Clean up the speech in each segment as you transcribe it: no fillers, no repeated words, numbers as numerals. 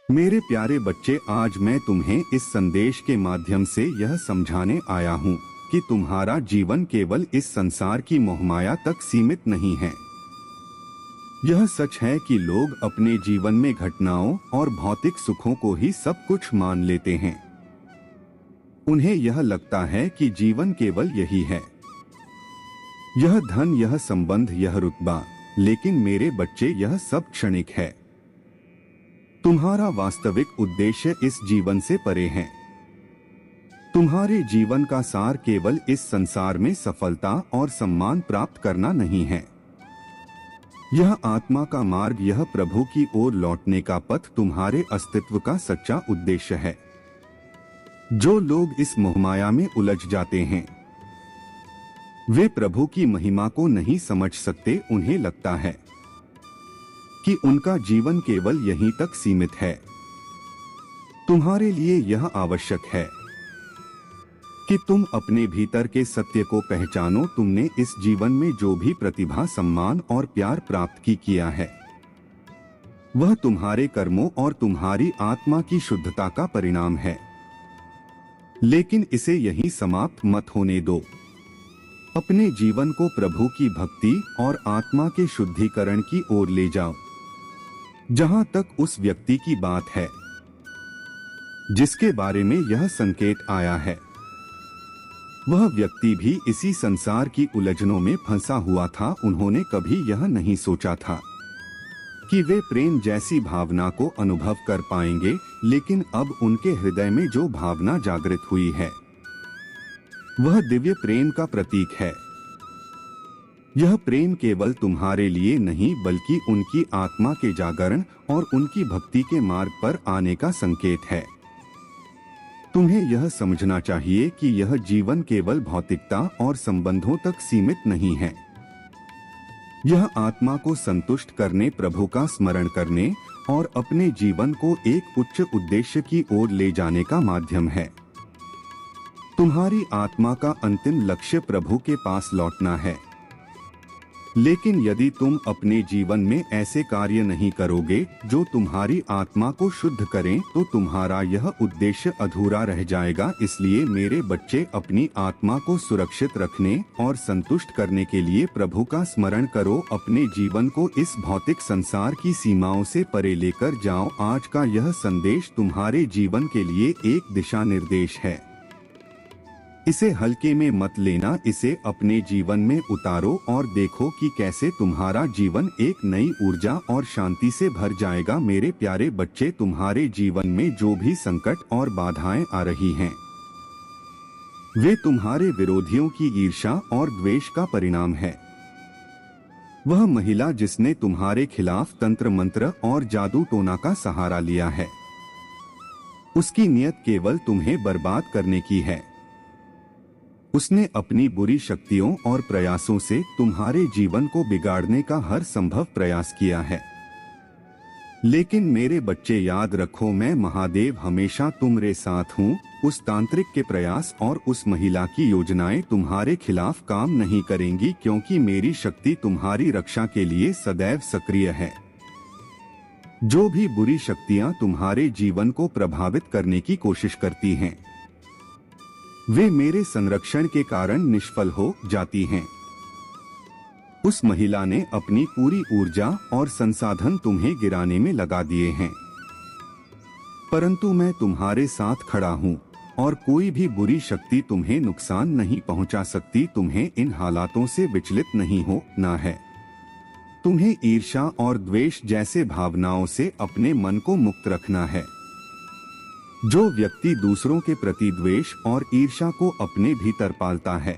मेरे प्यारे बच्चे, आज मैं तुम्हें इस संदेश के माध्यम से यह समझाने आया हूँ कि तुम्हारा जीवन केवल इस संसार की मोहमाया तक सीमित नहीं है। यह सच है कि लोग अपने जीवन में घटनाओं और भौतिक सुखों को ही सब कुछ मान लेते हैं। उन्हें यह लगता है कि जीवन केवल यही है, यह धन, यह संबंध, यह रुतबा। लेकिन मेरे बच्चे, यह सब क्षणिक है। तुम्हारा वास्तविक उद्देश्य इस जीवन से परे है। तुम्हारे जीवन का सार केवल इस संसार में सफलता और सम्मान प्राप्त करना नहीं है। यह आत्मा का मार्ग, यह प्रभु की ओर लौटने का पथ तुम्हारे अस्तित्व का सच्चा उद्देश्य है। जो लोग इस मोहमाया में उलझ जाते हैं वे प्रभु की महिमा को नहीं समझ सकते। उन्हें लगता है कि उनका जीवन केवल यहीं तक सीमित है। तुम्हारे लिए यह आवश्यक है कि तुम अपने भीतर के सत्य को पहचानो। तुमने इस जीवन में जो भी प्रतिभा, सम्मान और प्यार प्राप्त किया है वह तुम्हारे कर्मों और तुम्हारी आत्मा की शुद्धता का परिणाम है। लेकिन इसे यहीं समाप्त मत होने दो। अपने जीवन को प्रभु की भक्ति और आत्मा के शुद्धिकरण की ओर ले जाओ। जहां तक उस व्यक्ति की बात है जिसके बारे में यह संकेत आया है, वह व्यक्ति भी इसी संसार की उलझनों में फंसा हुआ था। उन्होंने कभी यह नहीं सोचा था कि वे प्रेम जैसी भावना को अनुभव कर पाएंगे, लेकिन अब उनके हृदय में जो भावना जागृत हुई है वह दिव्य प्रेम का प्रतीक है। यह प्रेम केवल तुम्हारे लिए नहीं बल्कि उनकी आत्मा के जागरण और उनकी भक्ति के मार्ग पर आने का संकेत है। तुम्हें यह समझना चाहिए कि यह जीवन केवल भौतिकता और संबंधों तक सीमित नहीं है। यह आत्मा को संतुष्ट करने, प्रभु का स्मरण करने और अपने जीवन को एक उच्च उद्देश्य की ओर ले जाने का माध्यम है। तुम्हारी आत्मा का अंतिम लक्ष्य प्रभु के पास लौटना है। लेकिन यदि तुम अपने जीवन में ऐसे कार्य नहीं करोगे जो तुम्हारी आत्मा को शुद्ध करें, तो तुम्हारा यह उद्देश्य अधूरा रह जाएगा। इसलिए मेरे बच्चे, अपनी आत्मा को सुरक्षित रखने और संतुष्ट करने के लिए प्रभु का स्मरण करो। अपने जीवन को इस भौतिक संसार की सीमाओं से परे लेकर जाओ। आज का यह संदेश तुम्हारे जीवन के लिए एक दिशा निर्देश है। इसे हल्के में मत लेना, इसे अपने जीवन में उतारो और देखो कि कैसे तुम्हारा जीवन एक नई ऊर्जा और शांति से भर जाएगा। मेरे प्यारे बच्चे, तुम्हारे जीवन में जो भी संकट और बाधाएं आ रही हैं, वे तुम्हारे विरोधियों की ईर्ष्या और द्वेष का परिणाम है। वह महिला जिसने तुम्हारे खिलाफ तंत्र मंत्र और जादू टोना का सहारा लिया है, उसकी नियत केवल तुम्हें बर्बाद करने की है। उसने अपनी बुरी शक्तियों और प्रयासों से तुम्हारे जीवन को बिगाड़ने का हर संभव प्रयास किया है। लेकिन मेरे बच्चे, याद रखो, मैं महादेव हमेशा तुम्हारे साथ हूँ। उस तांत्रिक के प्रयास और उस महिला की योजनाएं तुम्हारे खिलाफ काम नहीं करेंगी, क्योंकि मेरी शक्ति तुम्हारी रक्षा के लिए सदैव सक्रिय है। जो भी बुरी शक्तियाँ तुम्हारे जीवन को प्रभावित करने की कोशिश करती हैं, वे मेरे संरक्षण के कारण निष्फल हो जाती हैं। उस महिला ने अपनी पूरी ऊर्जा और संसाधन तुम्हें गिराने में लगा दिए हैं, परंतु मैं तुम्हारे साथ खड़ा हूँ और कोई भी बुरी शक्ति तुम्हें नुकसान नहीं पहुँचा सकती। तुम्हें इन हालातों से विचलित नहीं होना है। तुम्हें ईर्ष्या और द्वेष जैसे भावनाओं से अपने मन को मुक्त रखना है। जो व्यक्ति दूसरों के प्रति द्वेष और ईर्ष्या को अपने भीतर पालता है,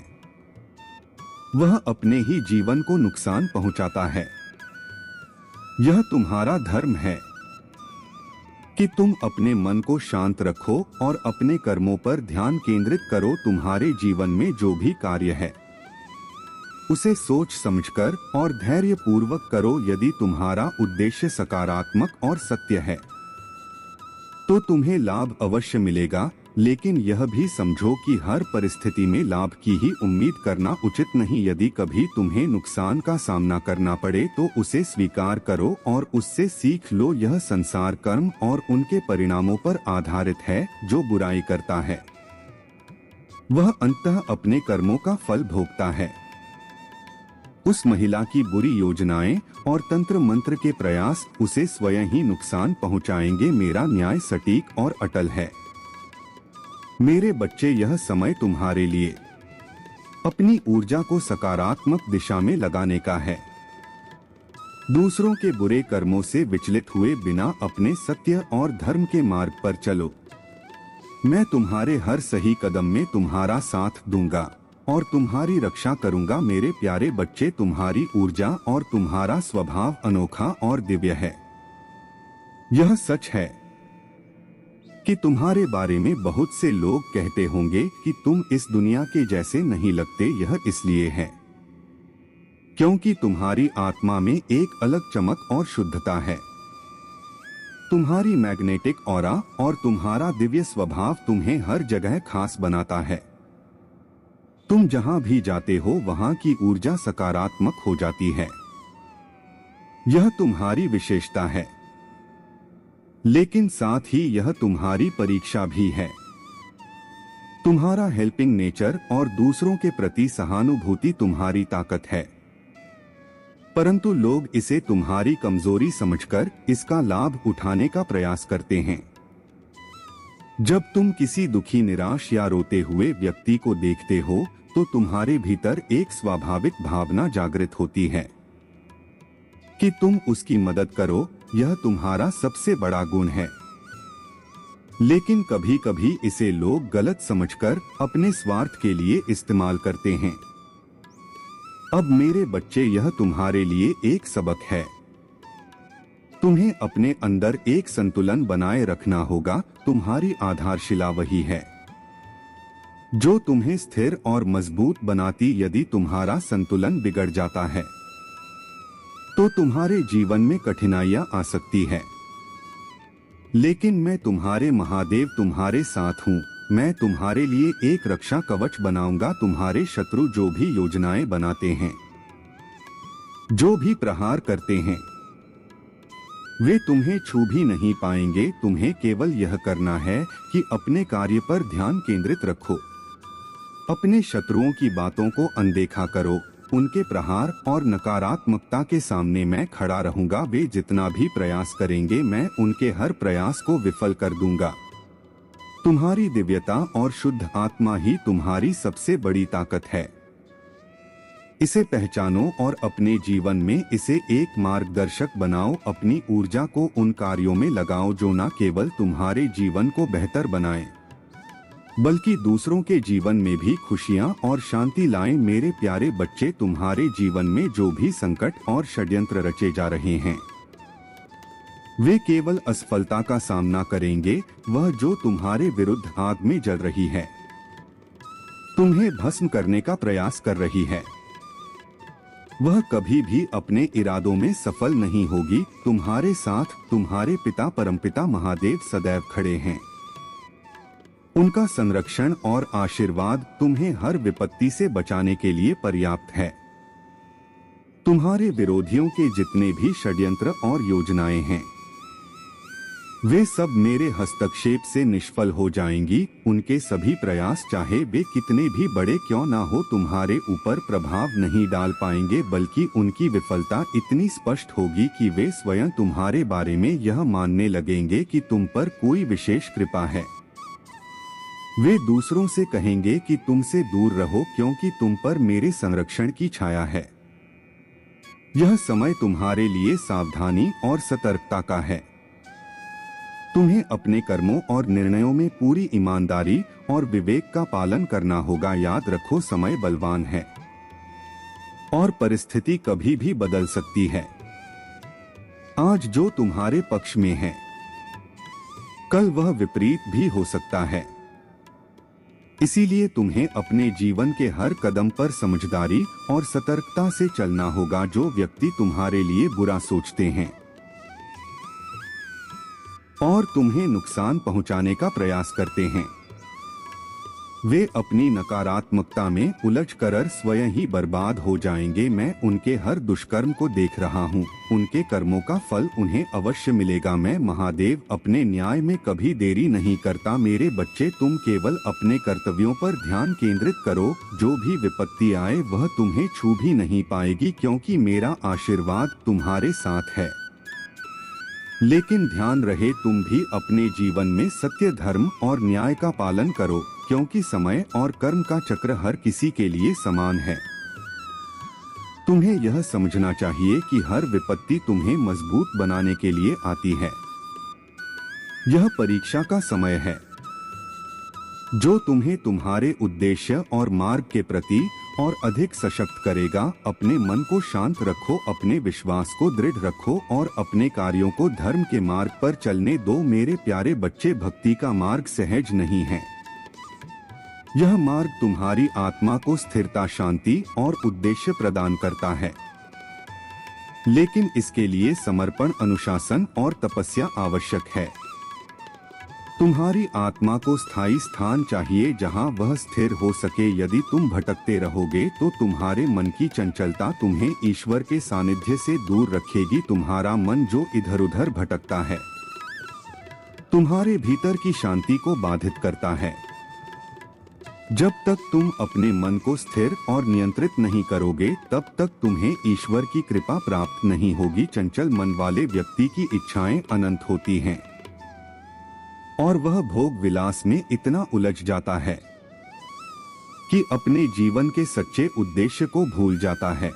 वह अपने ही जीवन को नुकसान पहुंचाता है। यह तुम्हारा धर्म है कि तुम अपने मन को शांत रखो और अपने कर्मों पर ध्यान केंद्रित करो। तुम्हारे जीवन में जो भी कार्य है, उसे सोच समझकर और धैर्य पूर्वक करो। यदि तुम्हारा उद्देश्य सकारात्मक और सत्य है, तो तुम्हें लाभ अवश्य मिलेगा। लेकिन यह भी समझो कि हर परिस्थिति में लाभ की ही उम्मीद करना उचित नहीं। यदि कभी तुम्हें नुकसान का सामना करना पड़े तो उसे स्वीकार करो और उससे सीख लो। यह संसार कर्म और उनके परिणामों पर आधारित है। जो बुराई करता है वह अंततः अपने कर्मों का फल भोगता है। उस महिला की बुरी योजनाएं और तंत्र मंत्र के प्रयास उसे स्वयं ही नुकसान पहुंचाएंगे। मेरा न्याय सटीक और अटल है। मेरे बच्चे, यह समय तुम्हारे लिए अपनी ऊर्जा को सकारात्मक दिशा में लगाने का है। दूसरों के बुरे कर्मों से विचलित हुए बिना अपने सत्य और धर्म के मार्ग पर चलो। मैं तुम्हारे हर सही कदम में तुम्हारा साथ दूंगा और तुम्हारी रक्षा करूंगा। मेरे प्यारे बच्चे, तुम्हारी ऊर्जा और तुम्हारा स्वभाव अनोखा और दिव्य है। यह सच है कि तुम्हारे बारे में बहुत से लोग कहते होंगे कि तुम इस दुनिया के जैसे नहीं लगते। यह इसलिए है क्योंकि तुम्हारी आत्मा में एक अलग चमक और शुद्धता है। तुम्हारी मैग्नेटिक ऑरा और तुम्हारा दिव्य स्वभाव तुम्हें हर जगह खास बनाता है। तुम जहां भी जाते हो वहां की ऊर्जा सकारात्मक हो जाती है। यह तुम्हारी विशेषता है, लेकिन साथ ही यह तुम्हारी परीक्षा भी है। तुम्हारा हेल्पिंग नेचर और दूसरों के प्रति सहानुभूति तुम्हारी ताकत है, परंतु लोग इसे तुम्हारी कमजोरी समझकर इसका लाभ उठाने का प्रयास करते हैं। जब तुम किसी दुखी, निराश या रोते हुए व्यक्ति को देखते हो तो तुम्हारे भीतर एक स्वाभाविक भावना जागृत होती है कि तुम उसकी मदद करो। यह तुम्हारा सबसे बड़ा गुण है, लेकिन कभी कभी इसे लोग गलत समझकर अपने स्वार्थ के लिए इस्तेमाल करते हैं। अब मेरे बच्चे, यह तुम्हारे लिए एक सबक है। तुम्हें अपने अंदर एक संतुलन बनाए रखना होगा। तुम्हारी आधारशिला वही है जो तुम्हें स्थिर और मजबूत बनाती। यदि तुम्हारा संतुलन बिगड़ जाता है तो तुम्हारे जीवन में कठिनाइयां आ सकती है, लेकिन मैं तुम्हारे महादेव तुम्हारे साथ हूँ। मैं तुम्हारे लिए एक रक्षा कवच बनाऊंगा। तुम्हारे शत्रु जो भी योजनाएं बनाते हैं, जो भी प्रहार करते हैं, वे तुम्हें छू भी नहीं पाएंगे। तुम्हें केवल यह करना है कि अपने कार्य पर ध्यान केंद्रित रखो। अपने शत्रुओं की बातों को अनदेखा करो। उनके प्रहार और नकारात्मकता के सामने मैं खड़ा रहूंगा। वे जितना भी प्रयास करेंगे, मैं उनके हर प्रयास को विफल कर दूंगा। तुम्हारी दिव्यता और शुद्ध आत्मा ही तुम्हारी सबसे बड़ी ताकत है। इसे पहचानो और अपने जीवन में इसे एक मार्गदर्शक बनाओ। अपनी ऊर्जा को उन कार्यों में लगाओ जो न केवल तुम्हारे जीवन को बेहतर बनाएं, बल्कि दूसरों के जीवन में भी खुशियां और शांति लाएं। मेरे प्यारे बच्चे, तुम्हारे जीवन में जो भी संकट और षड्यंत्र रचे जा रहे हैं, वे केवल असफलता का सामना करेंगे। वह जो तुम्हारे विरुद्ध आग में जल रही है, तुम्हें भस्म करने का प्रयास कर रही है, वह कभी भी अपने इरादों में सफल नहीं होगी। तुम्हारे साथ तुम्हारे पिता परमपिता महादेव सदैव खड़े हैं। उनका संरक्षण और आशीर्वाद तुम्हें हर विपत्ति से बचाने के लिए पर्याप्त है। तुम्हारे विरोधियों के जितने भी षड्यंत्र और योजनाएं हैं, वे सब मेरे हस्तक्षेप से निष्फल हो जाएंगी। उनके सभी प्रयास, चाहे वे कितने भी बड़े क्यों ना हो, तुम्हारे ऊपर प्रभाव नहीं डाल पाएंगे, बल्कि उनकी विफलता इतनी स्पष्ट होगी कि वे स्वयं तुम्हारे बारे में यह मानने लगेंगे कि तुम पर कोई विशेष कृपा है। वे दूसरों से कहेंगे कि तुमसे दूर रहो, क्योंकि तुम पर मेरे संरक्षण की छाया है। यह समय तुम्हारे लिए सावधानी और सतर्कता का है। तुम्हें अपने कर्मों और निर्णयों में पूरी ईमानदारी और विवेक का पालन करना होगा। याद रखो, समय बलवान है और परिस्थिति कभी भी बदल सकती है। आज जो तुम्हारे पक्ष में है, कल वह विपरीत भी हो सकता है। इसीलिए तुम्हें अपने जीवन के हर कदम पर समझदारी और सतर्कता से चलना होगा। जो व्यक्ति तुम्हारे लिए बुरा सोचते हैं और तुम्हें नुकसान पहुंचाने का प्रयास करते हैं, वे अपनी नकारात्मकता में उलझ कर स्वयं ही बर्बाद हो जाएंगे। मैं उनके हर दुष्कर्म को देख रहा हूँ। उनके कर्मों का फल उन्हें अवश्य मिलेगा। मैं महादेव अपने न्याय में कभी देरी नहीं करता। मेरे बच्चे, तुम केवल अपने कर्तव्यों पर ध्यान केंद्रित करो। जो भी विपत्ति आए वह तुम्हें छू भी नहीं पाएगी, क्योंकि मेरा आशीर्वाद तुम्हारे साथ है। लेकिन ध्यान रहे, तुम भी अपने जीवन में सत्य, धर्म और न्याय का पालन करो, क्योंकि समय और कर्म का चक्र हर किसी के लिए समान है। तुम्हें यह समझना चाहिए कि हर विपत्ति तुम्हें मजबूत बनाने के लिए आती है। यह परीक्षा का समय है जो तुम्हें तुम्हारे उद्देश्य और मार्ग के प्रति और अधिक सशक्त करेगा। अपने मन को शांत रखो, अपने विश्वास को दृढ़ रखो और अपने कार्यों को धर्म के मार्ग पर चलने दो। मेरे प्यारे बच्चे, भक्ति का मार्ग सहज नहीं है। यह मार्ग तुम्हारी आत्मा को स्थिरता, शांति और उद्देश्य प्रदान करता है। लेकिन इसके लिए समर्पण, अनुशासन और तपस्या आवश्यक है। तुम्हारी आत्मा को स्थायी स्थान चाहिए जहां वह स्थिर हो सके। यदि तुम भटकते रहोगे तो तुम्हारे मन की चंचलता तुम्हें ईश्वर के सानिध्य से दूर रखेगी। तुम्हारा मन जो इधर-उधर भटकता है, तुम्हारे भीतर की शांति को बाधित करता है। जब तक तुम अपने मन को स्थिर और नियंत्रित नहीं करोगे, तब तक तुम्हें ईश्वर की कृपा प्राप्त नहीं होगी। चंचल मन वाले व्यक्ति की इच्छाएं अनंत होती हैं और वह भोग विलास में इतना उलझ जाता है कि अपने जीवन के सच्चे उद्देश्य को भूल जाता है।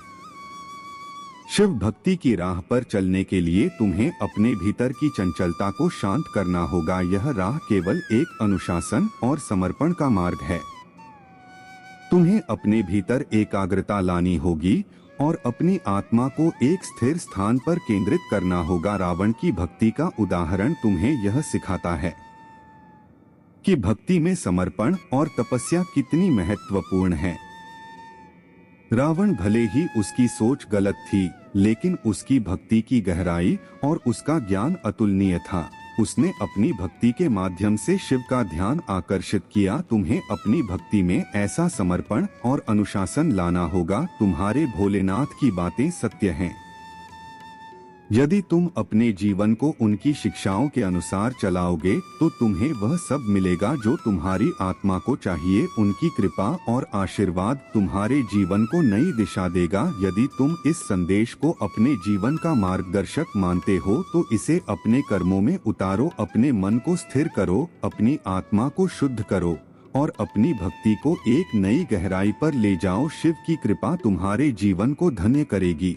शिव भक्ति की राह पर चलने के लिए तुम्हें अपने भीतर की चंचलता को शांत करना होगा। यह राह केवल एक अनुशासन और समर्पण का मार्ग है। तुम्हें अपने भीतर एकाग्रता लानी होगी और अपनी आत्मा को एक स्थिर स्थान पर केंद्रित करना होगा। रावण की भक्ति का उदाहरण तुम्हें यह सिखाता है कि भक्ति में समर्पण और तपस्या कितनी महत्वपूर्ण है। रावण भले ही उसकी सोच गलत थी, लेकिन उसकी भक्ति की गहराई और उसका ज्ञान अतुलनीय था। उसने अपनी भक्ति के माध्यम से शिव का ध्यान आकर्षित किया। तुम्हें अपनी भक्ति में ऐसा समर्पण और अनुशासन लाना होगा। तुम्हारे भोलेनाथ की बातें सत्य हैं। यदि तुम अपने जीवन को उनकी शिक्षाओं के अनुसार चलाओगे तो तुम्हें वह सब मिलेगा जो तुम्हारी आत्मा को चाहिए। उनकी कृपा और आशीर्वाद तुम्हारे जीवन को नई दिशा देगा। यदि तुम इस संदेश को अपने जीवन का मार्गदर्शक मानते हो तो इसे अपने कर्मों में उतारो। अपने मन को स्थिर करो, अपनी आत्मा को शुद्ध करो और अपनी भक्ति को एक नई गहराई पर ले जाओ। शिव की कृपा तुम्हारे जीवन को धन्य करेगी।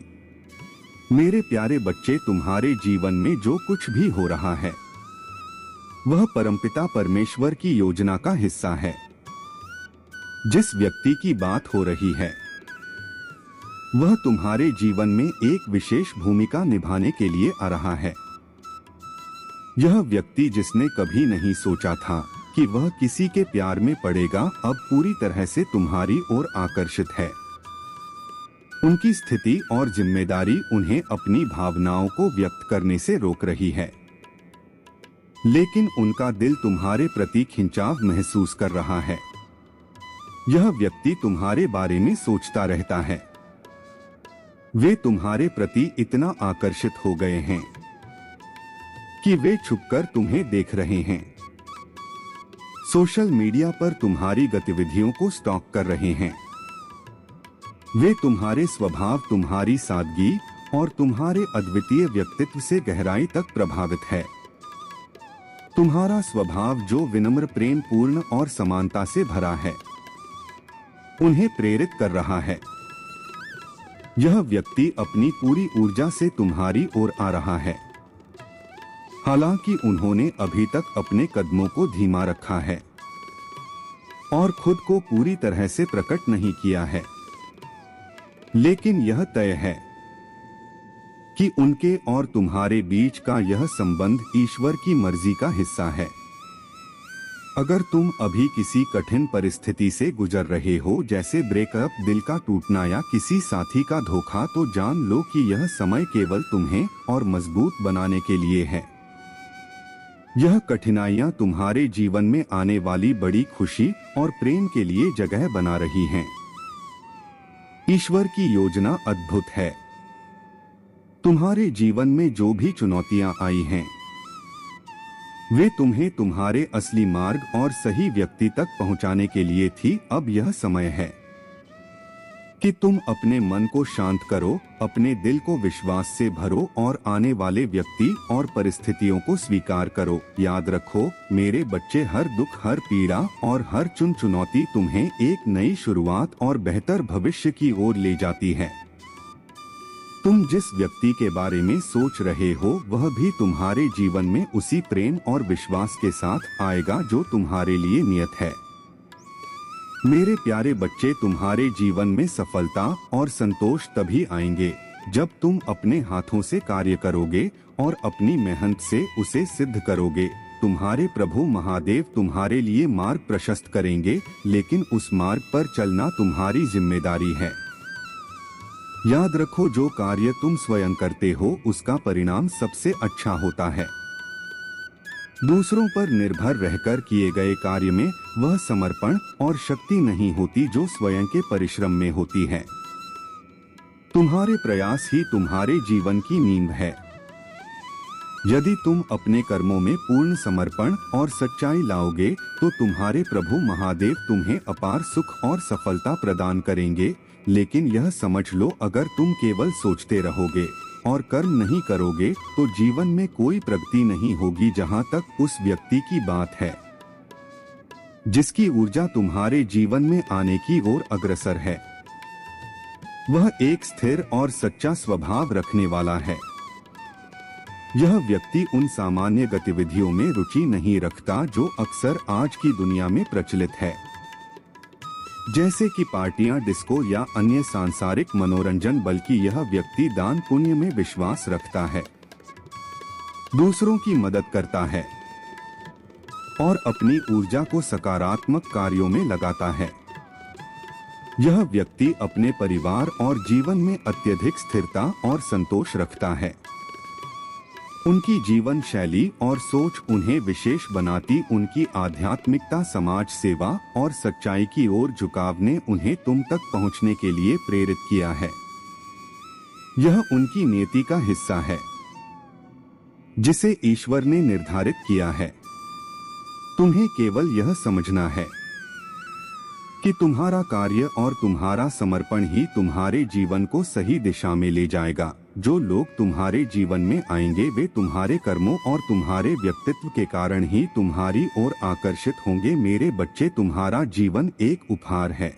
मेरे प्यारे बच्चे, तुम्हारे जीवन में जो कुछ भी हो रहा है वह परमपिता परमेश्वर की योजना का हिस्सा है। जिस व्यक्ति की बात हो रही है वह तुम्हारे जीवन में एक विशेष भूमिका निभाने के लिए आ रहा है। यह व्यक्ति जिसने कभी नहीं सोचा था कि वह किसी के प्यार में पड़ेगा, अब पूरी तरह से तुम्हारी ओर आकर्षित है। उनकी स्थिति और जिम्मेदारी उन्हें अपनी भावनाओं को व्यक्त करने से रोक रही है, लेकिन उनका दिल तुम्हारे प्रति खिंचाव महसूस कर रहा है। यह व्यक्ति तुम्हारे बारे में सोचता रहता है। वे तुम्हारे प्रति इतना आकर्षित हो गए हैं कि वे छुपकर तुम्हें देख रहे हैं। सोशल मीडिया पर तुम्हारी गतिविधियों को स्टॉक कर रहे हैं। वे तुम्हारे स्वभाव, तुम्हारी सादगी और तुम्हारे अद्वितीय व्यक्तित्व से गहराई तक प्रभावित है। तुम्हारा स्वभाव जो विनम्र, प्रेम पूर्ण और समानता से भरा है, उन्हें प्रेरित कर रहा है। यह व्यक्ति अपनी पूरी ऊर्जा से तुम्हारी ओर आ रहा है, हालांकि उन्होंने अभी तक अपने कदमों को धीमा रखा है और खुद को पूरी तरह से प्रकट नहीं किया है। लेकिन यह तय है कि उनके और तुम्हारे बीच का यह संबंध ईश्वर की मर्जी का हिस्सा है। अगर तुम अभी किसी कठिन परिस्थिति से गुजर रहे हो, जैसे ब्रेकअप, दिल का टूटना या किसी साथी का धोखा, तो जान लो कि यह समय केवल तुम्हें और मजबूत बनाने के लिए है। यह कठिनाइयां तुम्हारे जीवन में आने वाली बड़ी खुशी और प्रेम के लिए जगह बना रही हैं। ईश्वर की योजना अद्भुत है। तुम्हारे जीवन में जो भी चुनौतियां आई हैं, वे तुम्हें तुम्हारे असली मार्ग और सही व्यक्ति तक पहुंचाने के लिए थी। अब यह समय है कि तुम अपने मन को शांत करो, अपने दिल को विश्वास से भरो और आने वाले व्यक्ति और परिस्थितियों को स्वीकार करो। याद रखो मेरे बच्चे, हर दुख, हर पीड़ा और हर चुनौती तुम्हें एक नई शुरुआत और बेहतर भविष्य की ओर ले जाती है। तुम जिस व्यक्ति के बारे में सोच रहे हो वह भी तुम्हारे जीवन में उसी प्रेम और विश्वास के साथ आएगा जो तुम्हारे लिए नियत है। मेरे प्यारे बच्चे, तुम्हारे जीवन में सफलता और संतोष तभी आएंगे जब तुम अपने हाथों से कार्य करोगे और अपनी मेहनत से उसे सिद्ध करोगे। तुम्हारे प्रभु महादेव तुम्हारे लिए मार्ग प्रशस्त करेंगे, लेकिन उस मार्ग पर चलना तुम्हारी जिम्मेदारी है। याद रखो जो कार्य तुम स्वयं करते हो उसका परिणाम सबसे अच्छा होता है। दूसरों पर निर्भर रहकर किए गए कार्य में वह समर्पण और शक्ति नहीं होती जो स्वयं के परिश्रम में होती है। तुम्हारे प्रयास ही तुम्हारे जीवन की नींव है। यदि तुम अपने कर्मों में पूर्ण समर्पण और सच्चाई लाओगे तो तुम्हारे प्रभु महादेव तुम्हें अपार सुख और सफलता प्रदान करेंगे। लेकिन यह समझ लो, अगर तुम केवल सोचते रहोगे और कर्म नहीं करोगे तो जीवन में कोई प्रगति नहीं होगी। जहां तक उस व्यक्ति की बात है जिसकी ऊर्जा तुम्हारे जीवन में आने की ओर अग्रसर है, वह एक स्थिर और सच्चा स्वभाव रखने वाला है। यह व्यक्ति उन सामान्य गतिविधियों में रुचि नहीं रखता जो अक्सर आज की दुनिया में प्रचलित है, जैसे कि पार्टियां, डिस्को या अन्य सांसारिक मनोरंजन, बल्कि यह व्यक्ति दान पुण्य में विश्वास रखता है, दूसरों की मदद करता है और अपनी ऊर्जा को सकारात्मक कार्यों में लगाता है। यह व्यक्ति अपने परिवार और जीवन में अत्यधिक स्थिरता और संतोष रखता है। उनकी जीवन शैली और सोच उन्हें विशेष बनाती। उनकी आध्यात्मिकता, समाज सेवा और सच्चाई की ओर झुकाव ने उन्हें तुम तक पहुंचने के लिए प्रेरित किया है। यह उनकी नीति का हिस्सा है जिसे ईश्वर ने निर्धारित किया है। तुम्हें केवल यह समझना है कि तुम्हारा कार्य और तुम्हारा समर्पण ही तुम्हारे जीवन को सही दिशा में ले जाएगा। जो लोग तुम्हारे जीवन में आएंगे वे तुम्हारे कर्मों और तुम्हारे व्यक्तित्व के कारण ही तुम्हारी ओर आकर्षित होंगे। मेरे बच्चे, तुम्हारा जीवन एक उपहार है।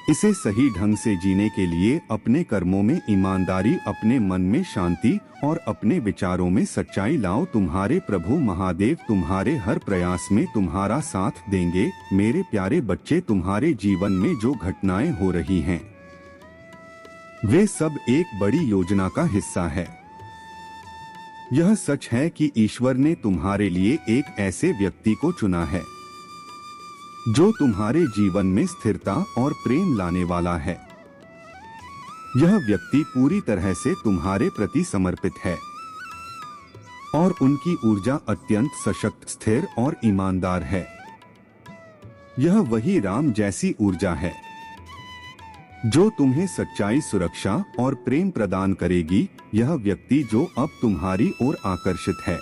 इसे सही ढंग से जीने के लिए अपने कर्मों में ईमानदारी, अपने मन में शांति और अपने विचारों में सच्चाई लाओ। तुम्हारे प्रभु महादेव तुम्हारे हर प्रयास में तुम्हारा साथ देंगे। मेरे प्यारे बच्चे, तुम्हारे जीवन में जो घटनाएं हो रही हैं, वे सब एक बड़ी योजना का हिस्सा है। यह सच है कि ईश्वर ने तुम्हारे लिए एक ऐसे व्यक्ति को चुना है जो तुम्हारे जीवन में स्थिरता और प्रेम लाने वाला है। यह व्यक्ति पूरी तरह से तुम्हारे प्रति समर्पित है और उनकी ऊर्जा अत्यंत सशक्त, स्थिर और ईमानदार है। यह वही राम जैसी ऊर्जा है जो तुम्हें सच्चाई, सुरक्षा और प्रेम प्रदान करेगी। यह व्यक्ति जो अब तुम्हारी ओर आकर्षित है,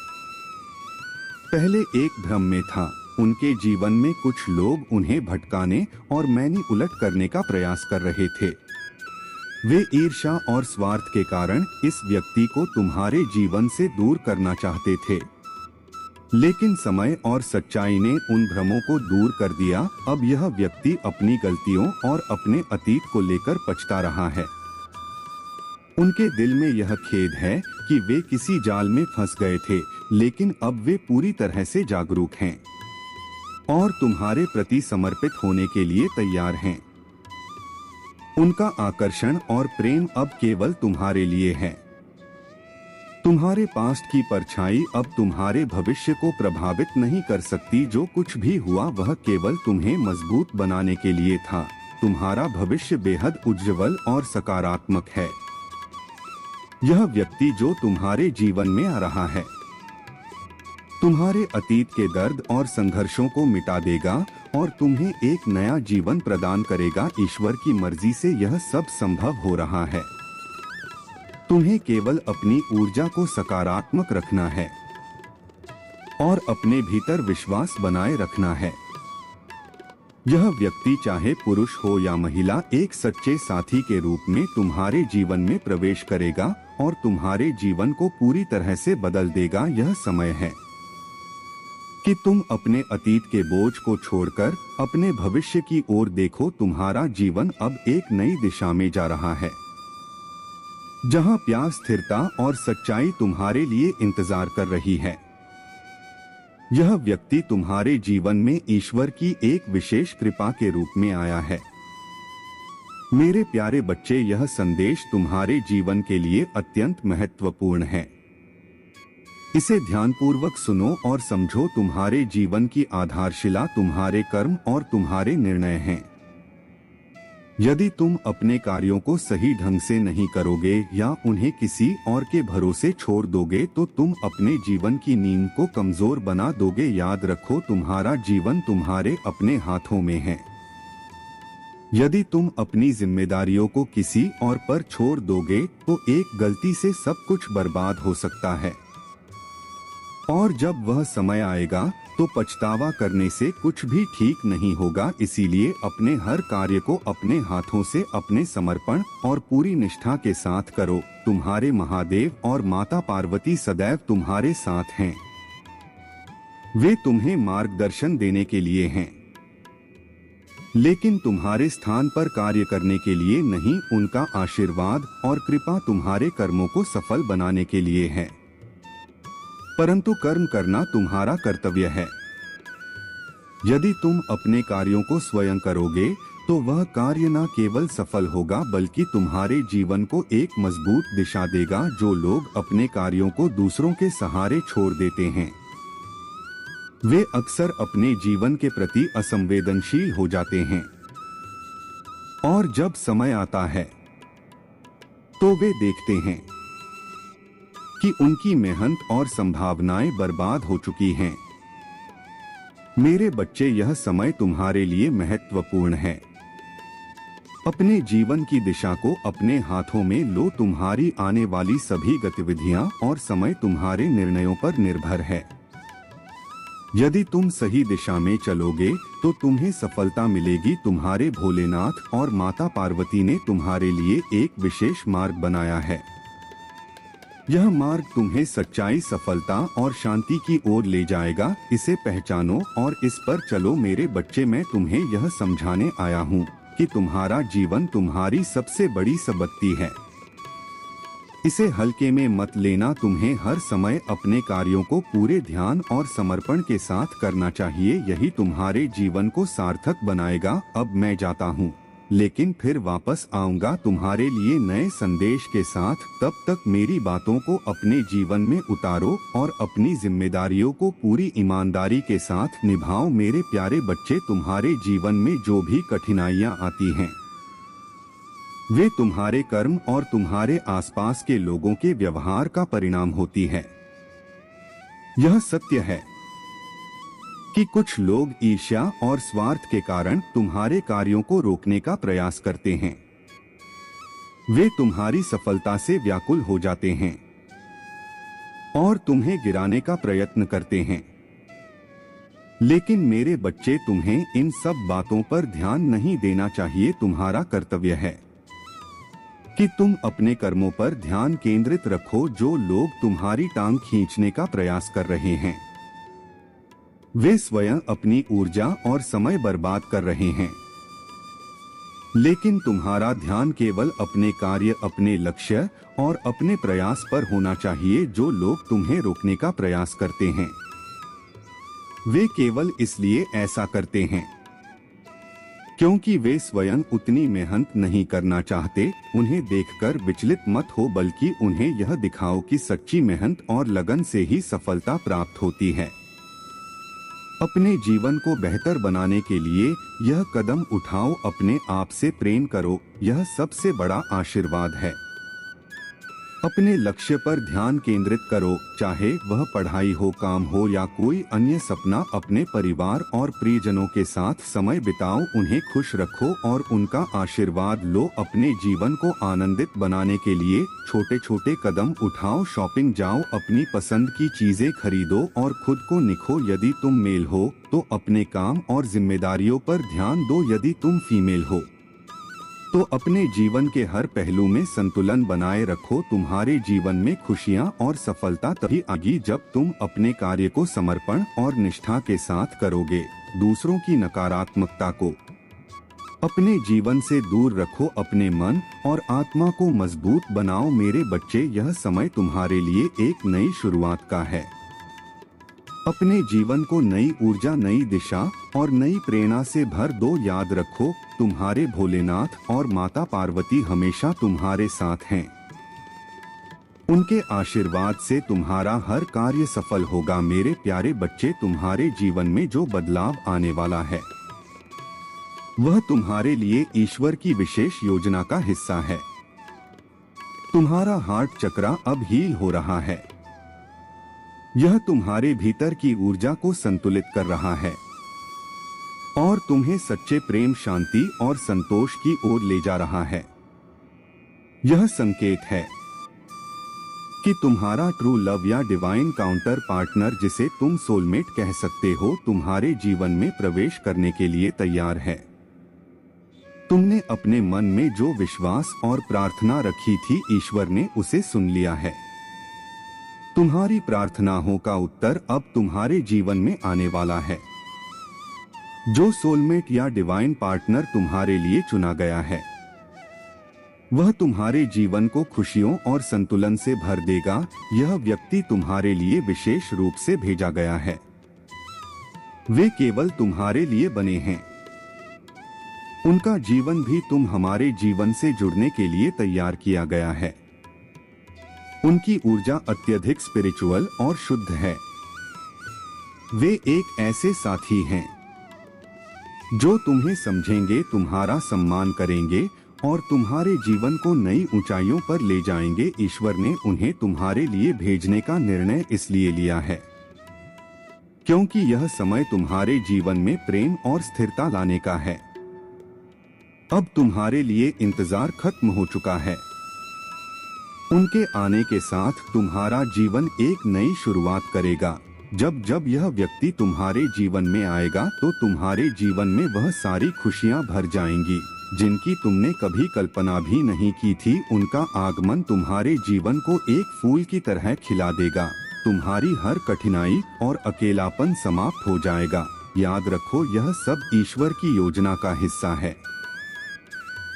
पहले एक भ्रम में था। उनके जीवन में कुछ लोग उन्हें भटकाने और मैनिपुलेट करने का प्रयास कर रहे थे। वे ईर्ष्या और स्वार्थ के कारण इस व्यक्ति को तुम्हारे जीवन से दूर करना चाहते थे, लेकिन समय और सच्चाई ने उन भ्रमों को दूर कर दिया। अब यह व्यक्ति अपनी गलतियों और अपने अतीत को लेकर पछता रहा है। उनके दिल में यह खेद है कि वे किसी जाल में फंस गए थे, लेकिन अब वे पूरी तरह से जागरूक हैं और तुम्हारे प्रति समर्पित होने के लिए तैयार हैं। उनका आकर्षण और प्रेम अब केवल तुम्हारे लिए है। तुम्हारे पास्ट की परछाई अब तुम्हारे भविष्य को प्रभावित नहीं कर सकती। जो कुछ भी हुआ वह केवल तुम्हें मजबूत बनाने के लिए था। तुम्हारा भविष्य बेहद उज्जवल और सकारात्मक है। यह व्यक्ति जो तुम्हारे जीवन में आ रहा है, तुम्हारे अतीत के दर्द और संघर्षों को मिटा देगा और तुम्हें एक नया जीवन प्रदान करेगा। ईश्वर की मर्जी से यह सब संभव हो रहा है। तुम्हें केवल अपनी ऊर्जा को सकारात्मक रखना है और अपने भीतर विश्वास बनाए रखना है। यह व्यक्ति चाहे पुरुष हो या महिला एक सच्चे साथी के रूप में तुम्हारे जीवन में प्रवेश करेगा और तुम्हारे जीवन को पूरी तरह से बदल देगा। यह समय है कि तुम अपने अतीत के बोझ को छोड़कर अपने भविष्य की ओर देखो। तुम्हारा जीवन अब एक नई दिशा में जा रहा है, जहां प्यार, स्थिरता और सच्चाई तुम्हारे लिए इंतजार कर रही है। यह व्यक्ति तुम्हारे जीवन में ईश्वर की एक विशेष कृपा के रूप में आया है। मेरे प्यारे बच्चे, यह संदेश तुम्हारे जीवन के लिए अत्यंत महत्वपूर्ण है। इसे ध्यानपूर्वक सुनो और समझो। तुम्हारे जीवन की आधारशिला तुम्हारे कर्म और तुम्हारे निर्णय हैं। यदि तुम अपने कार्यों को सही ढंग से नहीं करोगे या उन्हें किसी और के भरोसे छोड़ दोगे तो तुम अपने जीवन की नींव को कमजोर बना दोगे। याद रखो, तुम्हारा जीवन तुम्हारे अपने हाथों में है। यदि तुम अपनी जिम्मेदारियों को किसी और पर छोड़ दोगे तो एक गलती से सब कुछ बर्बाद हो सकता है और जब वह समय आएगा तो पछतावा करने से कुछ भी ठीक नहीं होगा। इसीलिए अपने हर कार्य को अपने हाथों से अपने समर्पण और पूरी निष्ठा के साथ करो। तुम्हारे महादेव और माता पार्वती सदैव तुम्हारे साथ हैं। वे तुम्हें मार्गदर्शन देने के लिए हैं, लेकिन तुम्हारे स्थान पर कार्य करने के लिए नहीं। उनका आशीर्वाद और कृपा तुम्हारे कर्मों को सफल बनाने के लिए है, परंतु कर्म करना तुम्हारा कर्तव्य है। यदि तुम अपने कार्यों को स्वयं करोगे तो वह कार्य न केवल सफल होगा बल्कि तुम्हारे जीवन को एक मजबूत दिशा देगा। जो लोग अपने कार्यों को दूसरों के सहारे छोड़ देते हैं वे अक्सर अपने जीवन के प्रति असंवेदनशील हो जाते हैं और जब समय आता है तो वे देखते हैं कि उनकी मेहनत और संभावनाएं बर्बाद हो चुकी हैं। मेरे बच्चे, यह समय तुम्हारे लिए महत्वपूर्ण है। अपने जीवन की दिशा को अपने हाथों में लो। तुम्हारी आने वाली सभी गतिविधियां और समय तुम्हारे निर्णयों पर निर्भर है। यदि तुम सही दिशा में चलोगे तो तुम्हें सफलता मिलेगी। तुम्हारे भोलेनाथ और माता पार्वती ने तुम्हारे लिए एक विशेष मार्ग बनाया है। यह मार्ग तुम्हें सच्चाई, सफलता और शांति की ओर ले जाएगा। इसे पहचानो और इस पर चलो। मेरे बच्चे, मैं तुम्हें यह समझाने आया हूँ कि तुम्हारा जीवन तुम्हारी सबसे बड़ी संपत्ति है। इसे हल्के में मत लेना। तुम्हें हर समय अपने कार्यों को पूरे ध्यान और समर्पण के साथ करना चाहिए। यही तुम्हारे जीवन को सार्थक बनाएगा। अब मैं जाता हूँ, लेकिन फिर वापस आऊंगा तुम्हारे लिए नए संदेश के साथ। तब तक मेरी बातों को अपने जीवन में उतारो और अपनी जिम्मेदारियों को पूरी ईमानदारी के साथ निभाओ। मेरे प्यारे बच्चे, तुम्हारे जीवन में जो भी कठिनाइयां आती हैं वे तुम्हारे कर्म और तुम्हारे आसपास के लोगों के व्यवहार का परिणाम होती है। यह सत्य है कि कुछ लोग ईर्ष्या और स्वार्थ के कारण तुम्हारे कार्यों को रोकने का प्रयास करते हैं। वे तुम्हारी सफलता से व्याकुल हो जाते हैं और तुम्हें गिराने का प्रयत्न करते हैं। लेकिन मेरे बच्चे, तुम्हें इन सब बातों पर ध्यान नहीं देना चाहिए। तुम्हारा कर्तव्य है कि तुम अपने कर्मों पर ध्यान केंद्रित रखो। जो लोग तुम्हारी टांग खींचने का प्रयास कर रहे हैं वे स्वयं अपनी ऊर्जा और समय बर्बाद कर रहे हैं, लेकिन तुम्हारा ध्यान केवल अपने कार्य, अपने लक्ष्य और अपने प्रयास पर होना चाहिए। जो लोग तुम्हें रोकने का प्रयास करते हैं वे केवल इसलिए ऐसा करते हैं क्योंकि वे स्वयं उतनी मेहनत नहीं करना चाहते। उन्हें देखकर विचलित मत हो, बल्कि उन्हें यह दिखाओ कि सच्ची मेहनत और लगन से ही सफलता प्राप्त होती है। अपने जीवन को बेहतर बनाने के लिए यह कदम उठाओ। अपने आप से प्रेम करो, यह सबसे बड़ा आशीर्वाद है। अपने लक्ष्य पर ध्यान केंद्रित करो, चाहे वह पढ़ाई हो, काम हो या कोई अन्य सपना। अपने परिवार और प्रियजनों के साथ समय बिताओ, उन्हें खुश रखो और उनका आशीर्वाद लो। अपने जीवन को आनंदित बनाने के लिए छोटे छोटे कदम उठाओ, शॉपिंग जाओ, अपनी पसंद की चीजें खरीदो और खुद को निखो। यदि तुम मेल हो तो अपने काम और जिम्मेदारियों पर ध्यान दो, यदि तुम फीमेल हो तो अपने जीवन के हर पहलू में संतुलन बनाए रखो। तुम्हारे जीवन में खुशियां और सफलता तभी आएगी जब तुम अपने कार्य को समर्पण और निष्ठा के साथ करोगे। दूसरों की नकारात्मकता को अपने जीवन से दूर रखो, अपने मन और आत्मा को मजबूत बनाओ। मेरे बच्चे, यह समय तुम्हारे लिए एक नई शुरुआत का है। अपने जीवन को नई ऊर्जा, नई दिशा और नई प्रेरणा से भर दो। याद रखो, तुम्हारे भोलेनाथ और माता पार्वती हमेशा तुम्हारे साथ हैं। उनके आशीर्वाद से तुम्हारा हर कार्य सफल होगा। मेरे प्यारे बच्चे, तुम्हारे जीवन में जो बदलाव आने वाला है वह तुम्हारे लिए ईश्वर की विशेष योजना का हिस्सा है। तुम्हारा हार्ट चक्र अब हील हो रहा है। यह तुम्हारे भीतर की ऊर्जा को संतुलित कर रहा है और तुम्हें सच्चे प्रेम, शांति और संतोष की ओर ले जा रहा है। यह संकेत है कि तुम्हारा ट्रू लव या डिवाइन काउंटर पार्टनर, जिसे तुम सोलमेट कह सकते हो, तुम्हारे जीवन में प्रवेश करने के लिए तैयार है। तुमने अपने मन में जो विश्वास और प्रार्थना रखी थी, ईश्वर ने उसे सुन लिया है। तुम्हारी प्रार्थनाओं का उत्तर अब तुम्हारे जीवन में आने वाला है। जो सोलमेट या डिवाइन पार्टनर तुम्हारे लिए चुना गया है वह तुम्हारे जीवन को खुशियों और संतुलन से भर देगा। यह व्यक्ति तुम्हारे लिए विशेष रूप से भेजा गया है। वे केवल तुम्हारे लिए बने हैं। उनका जीवन भी तुम हमारे जीवन से जुड़ने के लिए तैयार किया गया है। उनकी ऊर्जा अत्यधिक स्पिरिचुअल और शुद्ध है। वे एक ऐसे साथी हैं जो तुम्हें समझेंगे, तुम्हारा सम्मान करेंगे और तुम्हारे जीवन को नई ऊंचाइयों पर ले जाएंगे। ईश्वर ने उन्हें तुम्हारे लिए भेजने का निर्णय इसलिए लिया है क्योंकि यह समय तुम्हारे जीवन में प्रेम और स्थिरता लाने का है। अब तुम्हारे लिए इंतजार खत्म हो चुका है। उनके आने के साथ तुम्हारा जीवन एक नई शुरुआत करेगा। जब जब यह व्यक्ति तुम्हारे जीवन में आएगा तो तुम्हारे जीवन में वह सारी खुशियां भर जाएंगी जिनकी तुमने कभी कल्पना भी नहीं की थी। उनका आगमन तुम्हारे जीवन को एक फूल की तरह खिला देगा। तुम्हारी हर कठिनाई और अकेलापन समाप्त हो जाएगा। याद रखो, यह सब ईश्वर की योजना का हिस्सा है।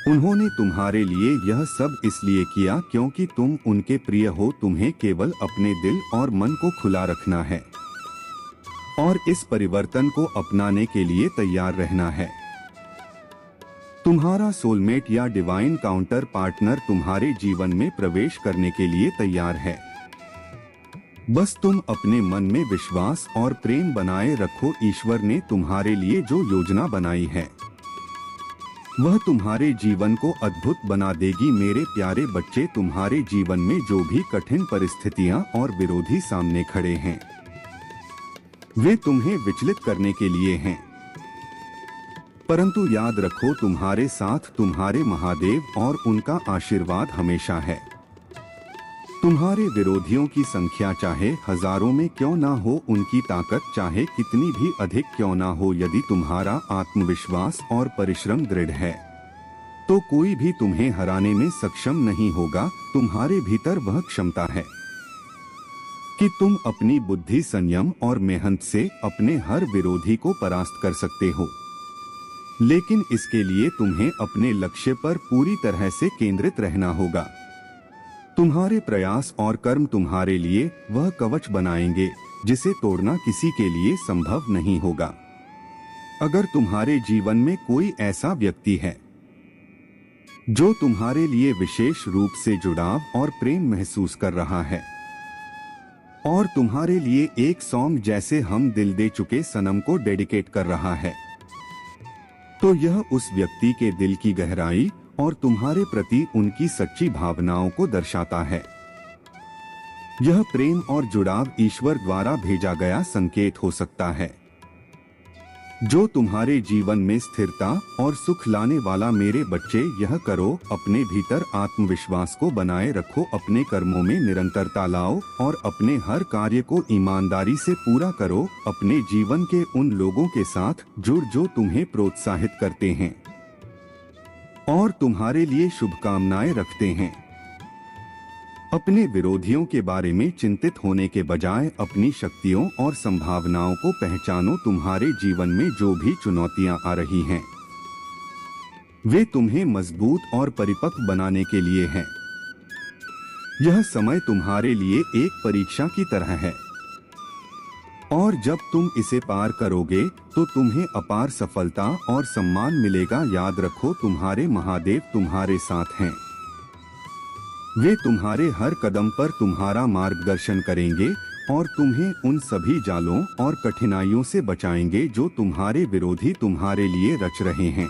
उन्होंने तुम्हारे लिए यह सब इसलिए किया क्योंकि तुम उनके प्रिय हो। तुम्हें केवल अपने दिल और मन को खुला रखना है और इस परिवर्तन को अपनाने के लिए तैयार रहना है। तुम्हारा सोलमेट या डिवाइन काउंटर पार्टनर तुम्हारे जीवन में प्रवेश करने के लिए तैयार है। बस तुम अपने मन में विश्वास और प्रेम बनाए रखो। ईश्वर ने तुम्हारे लिए जो योजना बनाई है वह तुम्हारे जीवन को अद्भुत बना देगी। मेरे प्यारे बच्चे, तुम्हारे जीवन में जो भी कठिन परिस्थितियां और विरोधी सामने खड़े हैं वे तुम्हें विचलित करने के लिए हैं, परंतु याद रखो, तुम्हारे साथ तुम्हारे महादेव और उनका आशीर्वाद हमेशा है। तुम्हारे विरोधियों की संख्या चाहे हजारों में क्यों ना हो, उनकी ताकत चाहे कितनी भी अधिक क्यों ना हो, यदि तुम्हारा आत्मविश्वास और परिश्रम दृढ़ है तो कोई भी तुम्हें हराने में सक्षम नहीं होगा। तुम्हारे भीतर वह क्षमता है कि तुम अपनी बुद्धि, संयम और मेहनत से अपने हर विरोधी को परास्त कर सकते हो, लेकिन इसके लिए तुम्हें अपने लक्ष्य पर पूरी तरह से केंद्रित रहना होगा। तुम्हारे प्रयास और कर्म तुम्हारे लिए वह कवच बनाएंगे जिसे तोड़ना किसी के लिए संभव नहीं होगा। अगर तुम्हारे जीवन में कोई ऐसा व्यक्ति है जो तुम्हारे लिए विशेष रूप से जुड़ाव और प्रेम महसूस कर रहा है और तुम्हारे लिए एक सॉन्ग जैसे हम दिल दे चुके सनम को डेडिकेट कर रहा है, तो यह उस व्यक्ति के दिल की गहराई और तुम्हारे प्रति उनकी सच्ची भावनाओं को दर्शाता है। यह प्रेम और जुड़ाव ईश्वर द्वारा भेजा गया संकेत हो सकता है जो तुम्हारे जीवन में स्थिरता और सुख लाने वाला। मेरे बच्चे, यह करो, अपने भीतर आत्मविश्वास को बनाए रखो, अपने कर्मों में निरंतरता लाओ और अपने हर कार्य को ईमानदारी से पूरा करो। अपने जीवन के उन लोगों के साथ जुड़ जो तुम्हें प्रोत्साहित करते हैं और तुम्हारे लिए शुभकामनाएं रखते हैं। अपने विरोधियों के बारे में चिंतित होने के बजाय अपनी शक्तियों और संभावनाओं को पहचानो। तुम्हारे जीवन में जो भी चुनौतियां आ रही हैं, वे तुम्हें मजबूत और परिपक्व बनाने के लिए हैं। यह समय तुम्हारे लिए एक परीक्षा की तरह है और जब तुम इसे पार करोगे तो तुम्हें अपार सफलता और सम्मान मिलेगा। याद रखो, तुम्हारे महादेव तुम्हारे साथ हैं। वे तुम्हारे हर कदम पर तुम्हारा मार्गदर्शन करेंगे और तुम्हें उन सभी जालों और कठिनाइयों से बचाएंगे जो तुम्हारे विरोधी तुम्हारे लिए रच रहे हैं।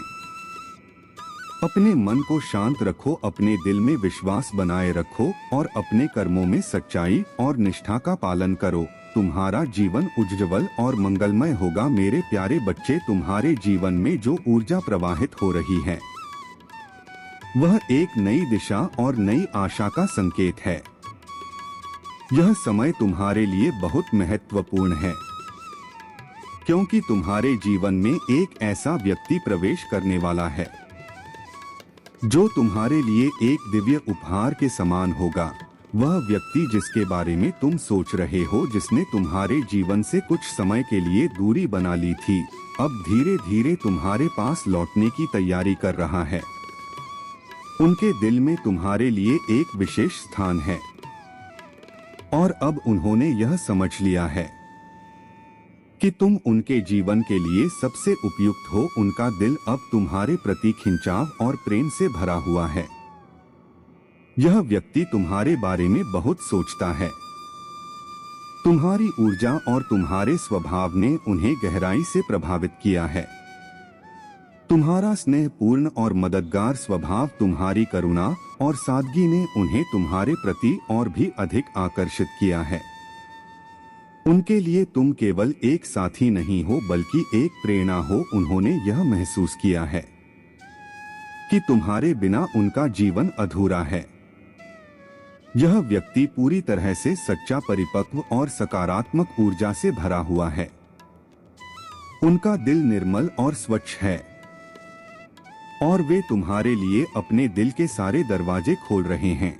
अपने मन को शांत रखो, अपने दिल में विश्वास बनाए रखो और अपने कर्मों में सच्चाई और निष्ठा का पालन करो। तुम्हारा जीवन उज्ज्वल और मंगलमय होगा। मेरे प्यारे बच्चे, तुम्हारे जीवन में जो ऊर्जा प्रवाहित हो रही है वह एक नई दिशा और नई आशा का संकेत है। यह समय तुम्हारे लिए बहुत महत्वपूर्ण है क्योंकि तुम्हारे जीवन में एक ऐसा व्यक्ति प्रवेश करने वाला है जो तुम्हारे लिए एक दिव्य उपहार के समान होगा। वह व्यक्ति जिसके बारे में तुम सोच रहे हो, जिसने तुम्हारे जीवन से कुछ समय के लिए दूरी बना ली थी, अब धीरे धीरे तुम्हारे पास लौटने की तैयारी कर रहा है। उनके दिल में तुम्हारे लिए एक विशेष स्थान है और अब उन्होंने यह समझ लिया है कि तुम उनके जीवन के लिए सबसे उपयुक्त हो। उनका दिल अब तुम्हारे प्रति खिंचाव और प्रेम से भरा हुआ है। यह व्यक्ति तुम्हारे बारे में बहुत सोचता है। तुम्हारी ऊर्जा और तुम्हारे स्वभाव ने उन्हें गहराई से प्रभावित किया है। तुम्हारा स्नेहपूर्ण और मददगार स्वभाव, तुम्हारी करुणा और सादगी ने उन्हें तुम्हारे प्रति और भी अधिक आकर्षित किया है। उनके लिए तुम केवल एक साथी नहीं हो बल्कि एक प्रेरणा हो। उन्होंने यह महसूस किया है कि तुम्हारे बिना उनका जीवन अधूरा है। यह व्यक्ति पूरी तरह से सच्चा, परिपक्व और सकारात्मक ऊर्जा से भरा हुआ है। उनका दिल निर्मल और स्वच्छ है और वे तुम्हारे लिए अपने दिल के सारे दरवाजे खोल रहे हैं।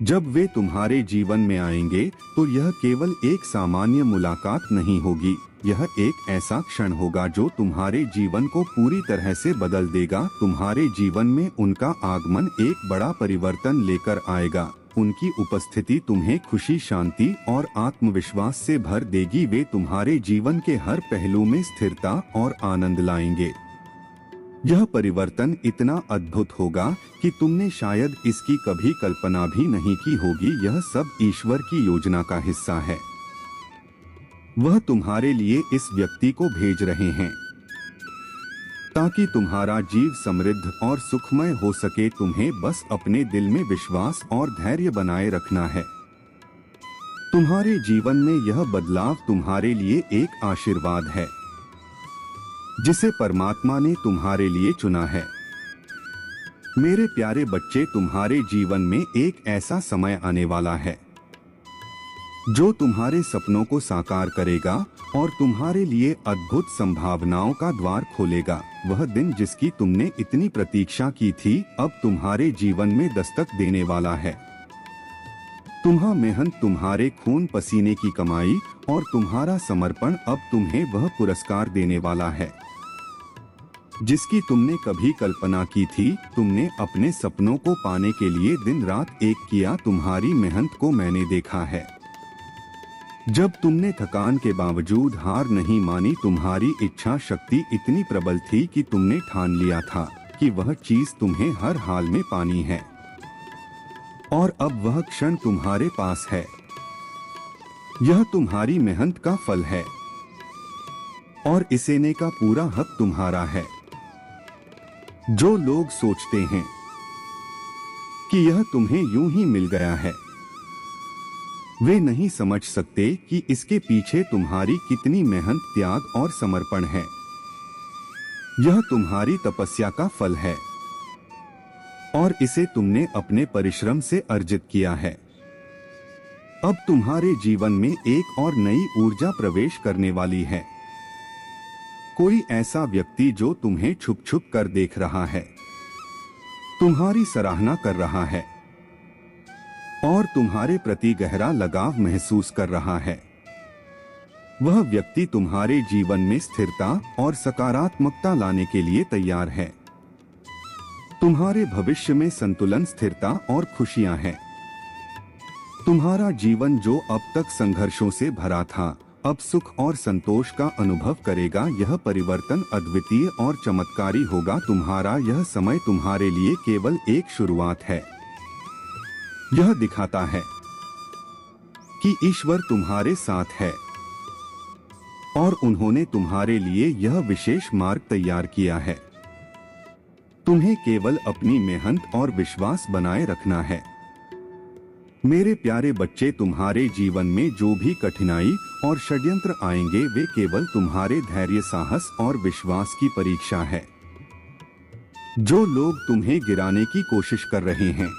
जब वे तुम्हारे जीवन में आएंगे तो यह केवल एक सामान्य मुलाकात नहीं होगी, यह एक ऐसा क्षण होगा जो तुम्हारे जीवन को पूरी तरह से बदल देगा। तुम्हारे जीवन में उनका आगमन एक बड़ा परिवर्तन लेकर आएगा। उनकी उपस्थिति तुम्हें खुशी, शांति और आत्मविश्वास से भर देगी। वे तुम्हारे जीवन के हर पहलू में स्थिरता और आनंद लाएंगे। यह परिवर्तन इतना अद्भुत होगा कि तुमने शायद इसकी कभी कल्पना भी नहीं की होगी। यह सब ईश्वर की योजना का हिस्सा है। वह तुम्हारे लिए इस व्यक्ति को भेज रहे हैं ताकि तुम्हारा जीवन समृद्ध और सुखमय हो सके। तुम्हें बस अपने दिल में विश्वास और धैर्य बनाए रखना है। तुम्हारे जीवन में यह बदलाव तुम्हारे लिए एक आशीर्वाद है जिसे परमात्मा ने तुम्हारे लिए चुना है। मेरे प्यारे बच्चे, तुम्हारे जीवन में एक ऐसा समय आने वाला है जो तुम्हारे सपनों को साकार करेगा और तुम्हारे लिए अद्भुत संभावनाओं का द्वार खोलेगा। वह दिन जिसकी तुमने इतनी प्रतीक्षा की थी, अब तुम्हारे जीवन में दस्तक देने वाला है। तुम्हारा मेहनत, तुम्हारे खून पसीने की कमाई और तुम्हारा समर्पण अब तुम्हें वह पुरस्कार देने वाला है जिसकी तुमने कभी कल्पना की थी। तुमने अपने सपनों को पाने के लिए दिन रात एक किया। तुम्हारी मेहनत को मैंने देखा है। जब तुमने थकान के बावजूद हार नहीं मानी, तुम्हारी इच्छा शक्ति इतनी प्रबल थी कि तुमने ठान लिया था कि वह चीज तुम्हें हर हाल में पानी है और अब वह क्षण तुम्हारे पास है। यह तुम्हारी मेहनत का फल है और इसे लेने का पूरा हक तुम्हारा है। जो लोग सोचते हैं कि यह तुम्हें यूं ही मिल गया है, वे नहीं समझ सकते कि इसके पीछे तुम्हारी कितनी मेहनत, त्याग और समर्पण है। यह तुम्हारी तपस्या का फल है और इसे तुमने अपने परिश्रम से अर्जित किया है। अब तुम्हारे जीवन में एक और नई ऊर्जा प्रवेश करने वाली है। कोई ऐसा व्यक्ति जो तुम्हें छुप छुप कर देख रहा है, तुम्हारी सराहना कर रहा है और तुम्हारे प्रति गहरा लगाव महसूस कर रहा है। वह व्यक्ति तुम्हारे जीवन में स्थिरता और सकारात्मकता लाने के लिए तैयार है। तुम्हारे भविष्य में संतुलन, स्थिरता और खुशियां हैं। तुम्हारा जीवन जो अब तक संघर्षों से भरा था, अब सुख और संतोष का अनुभव करेगा। यह परिवर्तन अद्वितीय और चमत्कारी होगा। तुम्हारा यह समय तुम्हारे लिए केवल एक शुरुआत है। यह दिखाता है कि ईश्वर तुम्हारे साथ है और उन्होंने तुम्हारे लिए यह विशेष मार्ग तैयार किया है। तुम्हें केवल अपनी मेहनत और विश्वास बनाए रखना है। मेरे प्यारे बच्चे, तुम्हारे जीवन में जो भी कठिनाई और षड्यंत्र आएंगे, वे केवल तुम्हारे धैर्य, साहस और विश्वास की परीक्षा है। जो लोग तुम्हें गिराने की कोशिश कर रहे हैं,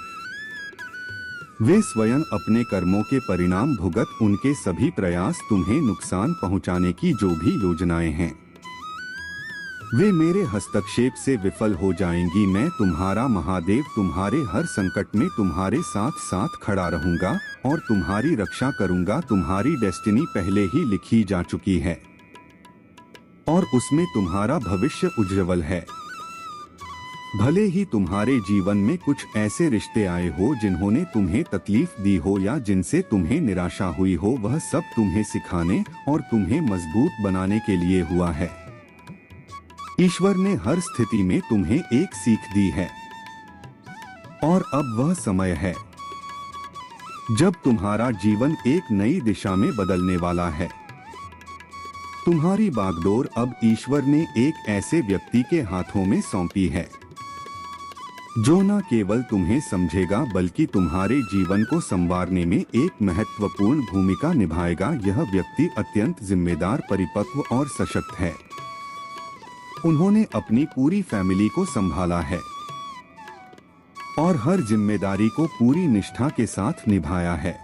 वे स्वयं अपने कर्मों के परिणाम भुगत। उनके सभी प्रयास तुम्हें नुकसान पहुंचाने की जो भी योजनाएं हैं, वे मेरे हस्तक्षेप से विफल हो जाएंगी। मैं तुम्हारा महादेव तुम्हारे हर संकट में तुम्हारे साथ साथ खड़ा रहूंगा और तुम्हारी रक्षा करूंगा। तुम्हारी डेस्टिनी पहले ही लिखी जा चुकी है और उसमें तुम्हारा भविष्य उज्ज्वल है। भले ही तुम्हारे जीवन में कुछ ऐसे रिश्ते आए हो जिन्होंने तुम्हें तकलीफ दी हो या जिनसे तुम्हें निराशा हुई हो, वह सब तुम्हें सिखाने और तुम्हें मजबूत बनाने के लिए हुआ है। ईश्वर ने हर स्थिति में तुम्हें एक सीख दी है और अब वह समय है जब तुम्हारा जीवन एक नई दिशा में बदलने वाला है। तुम्हारी बागडोर अब ईश्वर ने एक ऐसे व्यक्ति के हाथों में सौंपी है जो न केवल तुम्हें समझेगा बल्कि तुम्हारे जीवन को संवारने में एक महत्वपूर्ण भूमिका निभाएगा। यह व्यक्ति अत्यंत जिम्मेदार, परिपक्व और सशक्त है। उन्होंने अपनी पूरी फैमिली को संभाला है और हर जिम्मेदारी को पूरी निष्ठा के साथ निभाया है।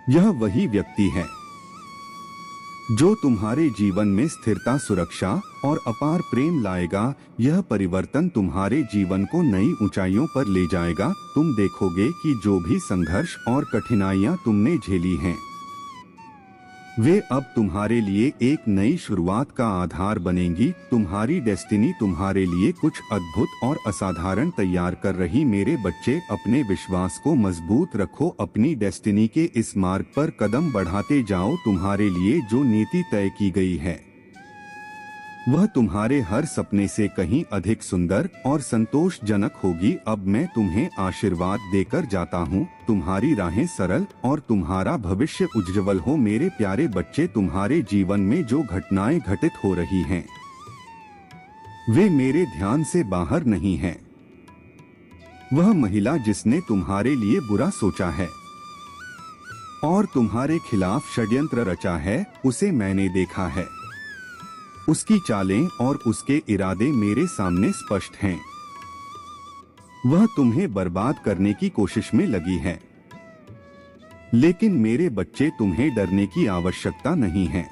यह वही व्यक्ति है जो तुम्हारे जीवन में स्थिरता, सुरक्षा और अपार प्रेम लाएगा। यह परिवर्तन तुम्हारे जीवन को नई ऊंचाइयों पर ले जाएगा। तुम देखोगे कि जो भी संघर्ष और कठिनाइयां तुमने झेली हैं, वे अब तुम्हारे लिए एक नई शुरुआत का आधार बनेंगी। तुम्हारी डेस्टिनी तुम्हारे लिए कुछ अद्भुत और असाधारण तैयार कर रही। मेरे बच्चे, अपने विश्वास को मजबूत रखो। अपनी डेस्टिनी के इस मार्ग पर कदम बढ़ाते जाओ। तुम्हारे लिए जो नीति तय की गई है, वह तुम्हारे हर सपने से कहीं अधिक सुंदर और संतोषजनक होगी। अब मैं तुम्हें आशीर्वाद देकर जाता हूँ। तुम्हारी राहें सरल और तुम्हारा भविष्य उज्ज्वल हो। मेरे प्यारे बच्चे, तुम्हारे जीवन में जो घटनाएं घटित हो रही हैं, वे मेरे ध्यान से बाहर नहीं हैं। वह महिला जिसने तुम्हारे लिए बुरा सोचा है और तुम्हारे खिलाफ षड्यंत्र रचा है, उसे मैंने देखा है। उसकी चालें और उसके इरादे मेरे सामने स्पष्ट हैं। वह तुम्हें बर्बाद करने की कोशिश में लगी है, लेकिन मेरे बच्चे, तुम्हें डरने की आवश्यकता नहीं है।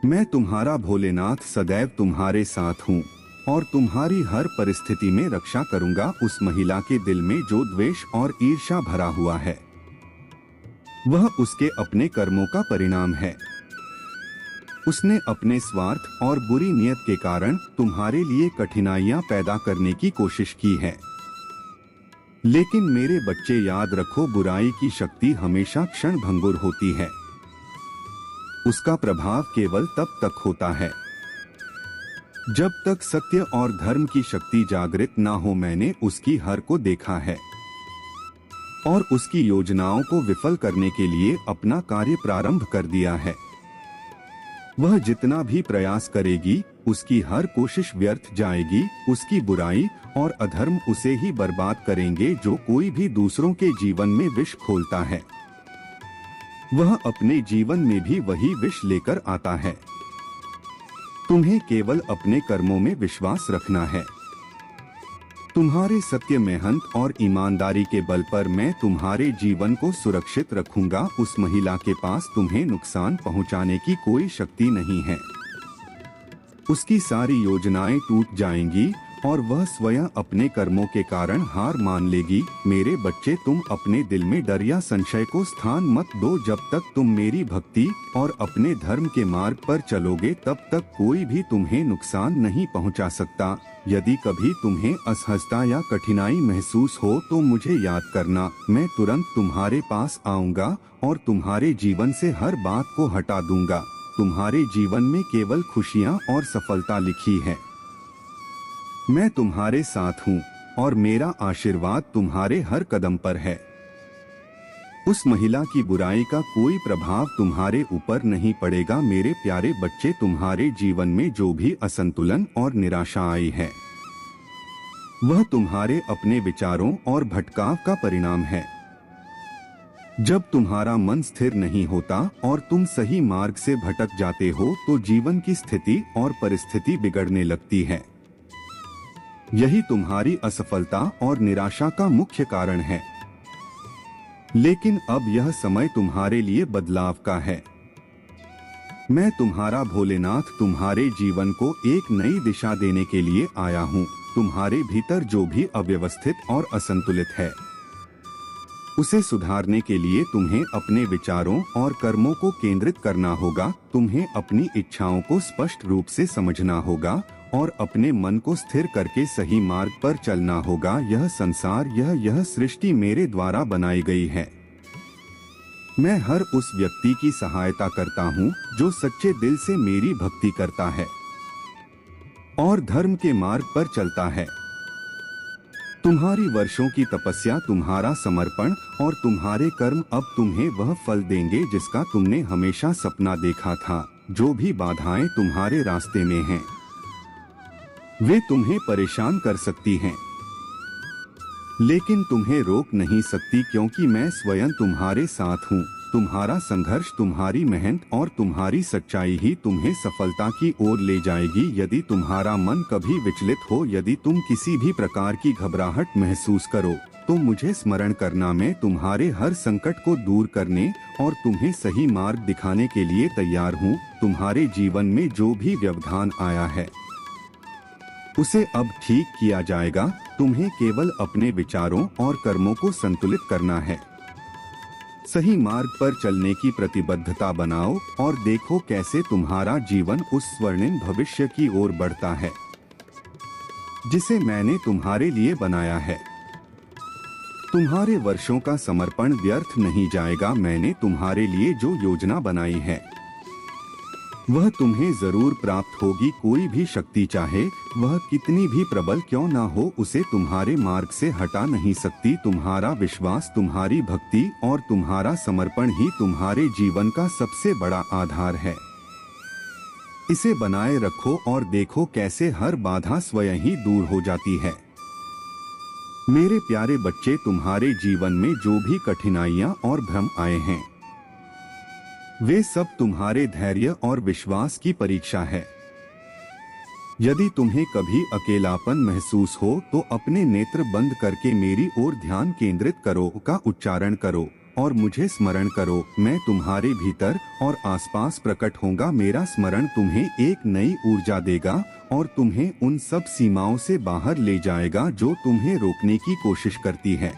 मैं तुम्हारा भोलेनाथ सदैव तुम्हारे साथ हूँ और तुम्हारी हर परिस्थिति में रक्षा करूंगा। उस महिला के दिल में जो द्वेष और ईर्ष्या भरा हुआ है, वह उसके अपने कर्मों का परिणाम है। उसने अपने स्वार्थ और बुरी नीयत के कारण तुम्हारे लिए कठिनाइयां पैदा करने की कोशिश की है। लेकिन मेरे बच्चे, याद रखो, बुराई की शक्ति हमेशा क्षणभंगुर होती है। उसका प्रभाव केवल तब तक होता है जब तक सत्य और धर्म की शक्ति जागृत ना हो। मैंने उसकी हर को देखा है और उसकी योजनाओं को विफल करने के लिए अपना कार्य प्रारंभ कर दिया है। वह जितना भी प्रयास करेगी, उसकी हर कोशिश व्यर्थ जाएगी। उसकी बुराई और अधर्म उसे ही बर्बाद करेंगे। जो कोई भी दूसरों के जीवन में विष खोलता है, वह अपने जीवन में भी वही विष लेकर आता है। तुम्हें केवल अपने कर्मों में विश्वास रखना है। तुम्हारे सत्य, मेहनत और ईमानदारी के बल पर मैं तुम्हारे जीवन को सुरक्षित रखूंगा। उस महिला के पास तुम्हें नुकसान पहुंचाने की कोई शक्ति नहीं है। उसकी सारी योजनाएं टूट जाएंगी और वह स्वयं अपने कर्मों के कारण हार मान लेगी। मेरे बच्चे, तुम अपने दिल में डर या संशय को स्थान मत दो। जब तक तुम मेरी भक्ति और अपने धर्म के मार्ग पर चलोगे तब तक कोई भी तुम्हें नुकसान नहीं पहुंचा सकता। यदि कभी तुम्हें असहजता या कठिनाई महसूस हो तो मुझे याद करना। मैं तुरंत तुम्हारे पास आऊंगा और तुम्हारे जीवन से हर बात को हटा दूंगा। तुम्हारे जीवन में केवल खुशियां और सफलता लिखी है। मैं तुम्हारे साथ हूँ और मेरा आशीर्वाद तुम्हारे हर कदम पर है। उस महिला की बुराई का कोई प्रभाव तुम्हारे ऊपर नहीं पड़ेगा। मेरे प्यारे बच्चे, तुम्हारे जीवन में जो भी असंतुलन और निराशा आई है वह तुम्हारे अपने विचारों और भटकाव का परिणाम है। जब तुम्हारा मन स्थिर नहीं होता और तुम सही मार्ग से भटक जाते हो तो जीवन की स्थिति और परिस्थिति बिगड़ने लगती है। यही तुम्हारी असफलता और निराशा का मुख्य कारण है। लेकिन अब यह समय तुम्हारे लिए बदलाव का है। मैं तुम्हारा भोलेनाथ तुम्हारे जीवन को एक नई दिशा देने के लिए आया हूँ। तुम्हारे भीतर जो भी अव्यवस्थित और असंतुलित है उसे सुधारने के लिए तुम्हें अपने विचारों और कर्मों को केंद्रित करना होगा। तुम्हें अपनी इच्छाओं को स्पष्ट रूप से समझना होगा और अपने मन को स्थिर करके सही मार्ग पर चलना होगा। यह संसार, यह सृष्टि मेरे द्वारा बनाई गई है। मैं हर उस व्यक्ति की सहायता करता हूँ जो सच्चे दिल से मेरी भक्ति करता है और धर्म के मार्ग पर चलता है। तुम्हारी वर्षों की तपस्या, तुम्हारा समर्पण और तुम्हारे कर्म अब तुम्हें वह फल देंगे जिसका तुमने हमेशा सपना देखा था। जो भी बाधाएं तुम्हारे रास्ते में हैं वे तुम्हें परेशान कर सकती हैं, लेकिन तुम्हें रोक नहीं सकती, क्योंकि मैं स्वयं तुम्हारे साथ हूँ। तुम्हारा संघर्ष, तुम्हारी मेहनत और तुम्हारी सच्चाई ही तुम्हें सफलता की ओर ले जाएगी। यदि तुम्हारा मन कभी विचलित हो, यदि तुम किसी भी प्रकार की घबराहट महसूस करो तो मुझे स्मरण करना। मैं तुम्हारे हर संकट को दूर करने और तुम्हें सही मार्ग दिखाने के लिए तैयार हूँ। तुम्हारे जीवन में जो भी व्यवधान आया है उसे अब ठीक किया जाएगा। तुम्हें केवल अपने विचारों और कर्मों को संतुलित करना है। सही मार्ग पर चलने की प्रतिबद्धता बनाओ और देखो कैसे तुम्हारा जीवन उस स्वर्णिम भविष्य की ओर बढ़ता है जिसे मैंने तुम्हारे लिए बनाया है। तुम्हारे वर्षों का समर्पण व्यर्थ नहीं जाएगा। मैंने तुम्हारे लिए जो योजना बनाई है वह तुम्हें जरूर प्राप्त होगी। कोई भी शक्ति, चाहे वह कितनी भी प्रबल क्यों ना हो, उसे तुम्हारे मार्ग से हटा नहीं सकती। तुम्हारा विश्वास, तुम्हारी भक्ति और तुम्हारा समर्पण ही तुम्हारे जीवन का सबसे बड़ा आधार है। इसे बनाए रखो और देखो कैसे हर बाधा स्वयं ही दूर हो जाती है। मेरे प्यारे बच्चे, तुम्हारे जीवन में जो भी कठिनाइयां और भ्रम आए हैं वे सब तुम्हारे धैर्य और विश्वास की परीक्षा है। यदि तुम्हें कभी अकेलापन महसूस हो तो अपने नेत्र बंद करके मेरी ओर ध्यान केंद्रित करो का उच्चारण करो और मुझे स्मरण करो। मैं तुम्हारे भीतर और आसपास प्रकट होऊंगा। मेरा स्मरण तुम्हें एक नई ऊर्जा देगा और तुम्हें उन सब सीमाओं से बाहर ले जाएगा जो तुम्हें रोकने की कोशिश करती है।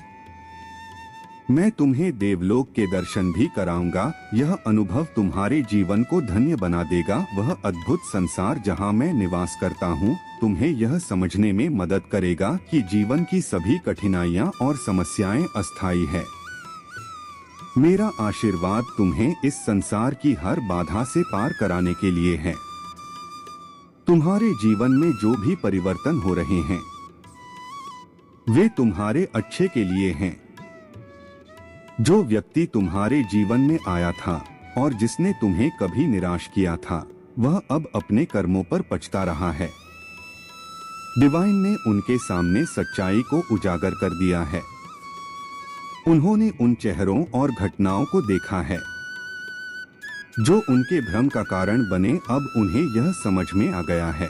मैं तुम्हें देवलोक के दर्शन भी कराऊंगा। यह अनुभव तुम्हारे जीवन को धन्य बना देगा। वह अद्भुत संसार जहां मैं निवास करता हूं तुम्हें यह समझने में मदद करेगा कि जीवन की सभी कठिनाइयां और समस्याएं अस्थायी है। मेरा आशीर्वाद तुम्हें इस संसार की हर बाधा से पार कराने के लिए है। तुम्हारे जीवन में जो भी परिवर्तन हो रहे हैं वे तुम्हारे अच्छे के लिए हैं। जो व्यक्ति तुम्हारे जीवन में आया था और जिसने तुम्हें कभी निराश किया था वह अब अपने कर्मों पर पछता रहा है। डिवाइन ने उनके सामने सच्चाई को उजागर कर दिया है। उन्होंने उन चेहरों और घटनाओं को देखा है जो उनके भ्रम का कारण बने। अब उन्हें यह समझ में आ गया है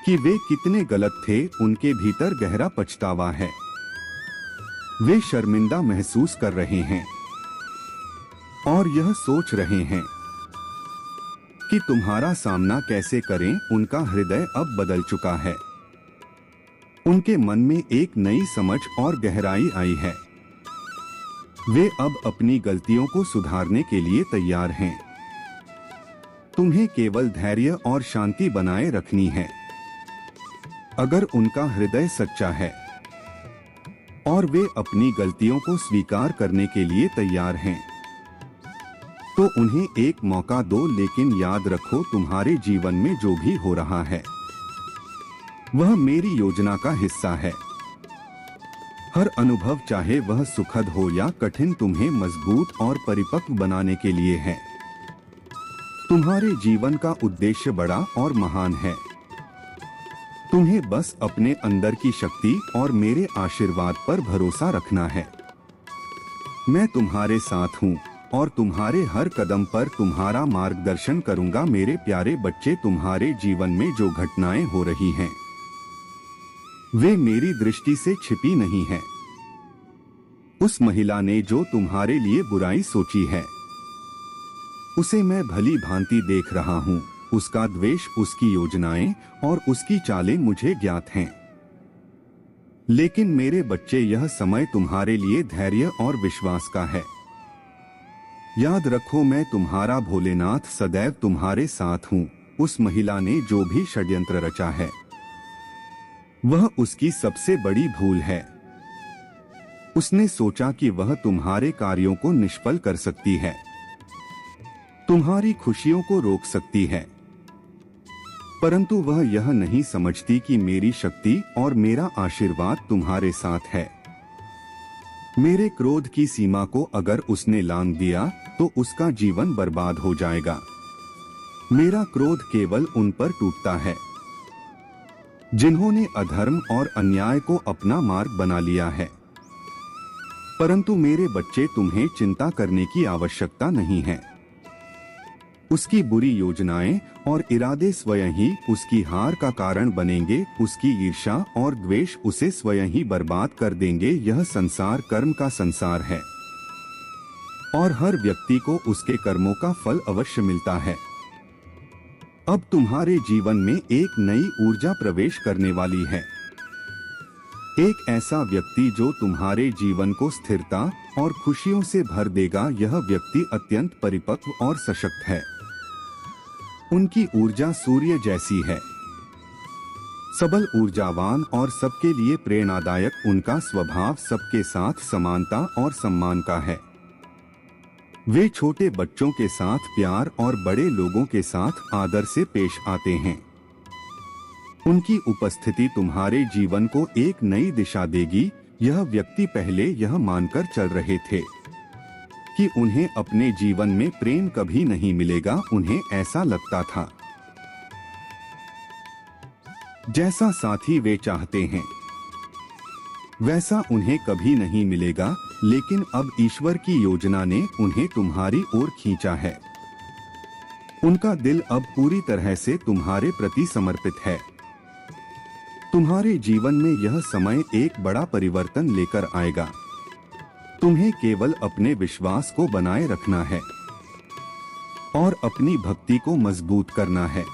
कि वे कितने गलत थे। उनके भीतर गहरा पछतावा है। वे शर्मिंदा महसूस कर रहे हैं और यह सोच रहे हैं कि तुम्हारा सामना कैसे करें। उनका हृदय अब बदल चुका है। उनके मन में एक नई समझ और गहराई आई है। वे अब अपनी गलतियों को सुधारने के लिए तैयार हैं। तुम्हें केवल धैर्य और शांति बनाए रखनी है। अगर उनका हृदय सच्चा है और वे अपनी गलतियों को स्वीकार करने के लिए तैयार हैं, तो उन्हें एक मौका दो। लेकिन याद रखो, तुम्हारे जीवन में जो भी हो रहा है वह मेरी योजना का हिस्सा है। हर अनुभव, चाहे वह सुखद हो या कठिन, तुम्हें मजबूत और परिपक्व बनाने के लिए है। तुम्हारे जीवन का उद्देश्य बड़ा और महान है। तुम्हें बस अपने अंदर की शक्ति और मेरे आशीर्वाद पर भरोसा रखना है। मैं तुम्हारे साथ हूँ और तुम्हारे हर कदम पर तुम्हारा मार्गदर्शन करूंगा। मेरे प्यारे बच्चे, तुम्हारे जीवन में जो घटनाएं हो रही हैं, वे मेरी दृष्टि से छिपी नहीं है। उस महिला ने जो तुम्हारे लिए बुराई सोची है, उसे मैं भली भांति देख रहा हूँ। उसका द्वेष, उसकी योजनाएं और उसकी चालें मुझे ज्ञात हैं। लेकिन मेरे बच्चे, यह समय तुम्हारे लिए धैर्य और विश्वास का है। याद रखो, मैं तुम्हारा भोलेनाथ सदैव तुम्हारे साथ हूँ। उस महिला ने जो भी षड्यंत्र रचा है, वह उसकी सबसे बड़ी भूल है। उसने सोचा कि वह तुम्हारे कार्यों को निष्फल कर सकती है, तुम्हारी खुशियों को रोक सकती है, परंतु वह यह नहीं समझती कि मेरी शक्ति और मेरा आशीर्वाद तुम्हारे साथ है। मेरे क्रोध की सीमा को अगर उसने लांघ दिया तो उसका जीवन बर्बाद हो जाएगा। मेरा क्रोध केवल उन पर टूटता है जिन्होंने अधर्म और अन्याय को अपना मार्ग बना लिया है। परंतु मेरे बच्चे, तुम्हें चिंता करने की आवश्यकता नहीं है। उसकी बुरी योजनाएं और इरादे स्वयं ही उसकी हार का कारण बनेंगे। उसकी ईर्ष्या और द्वेष उसे स्वयं ही बर्बाद कर देंगे। यह संसार कर्म का संसार है और हर व्यक्ति को उसके कर्मों का फल अवश्य मिलता है। अब तुम्हारे जीवन में एक नई ऊर्जा प्रवेश करने वाली है। एक ऐसा व्यक्ति जो तुम्हारे जीवन को स्थिरता और खुशियों से भर देगा। यह व्यक्ति अत्यंत परिपक्व और सशक्त है। उनकी ऊर्जा सूर्य जैसी है, सबल, ऊर्जावान और सबके लिए प्रेरणादायक। उनका स्वभाव सबके साथ समानता और सम्मान का है। वे छोटे बच्चों के साथ प्यार और बड़े लोगों के साथ आदर से पेश आते हैं। उनकी उपस्थिति तुम्हारे जीवन को एक नई दिशा देगी। यह व्यक्ति पहले यह मानकर चल रहे थे कि उन्हें अपने जीवन में प्रेम कभी नहीं मिलेगा। उन्हें ऐसा लगता था जैसा साथी वे चाहते हैं वैसा उन्हें कभी नहीं मिलेगा। लेकिन अब ईश्वर की योजना ने उन्हें तुम्हारी ओर खींचा है। उनका दिल अब पूरी तरह से तुम्हारे प्रति समर्पित है। तुम्हारे जीवन में यह समय एक बड़ा परिवर्तन लेकर आएगा। तुम्हें केवल अपने विश्वास को बनाए रखना है और अपनी भक्ति को मजबूत करना है।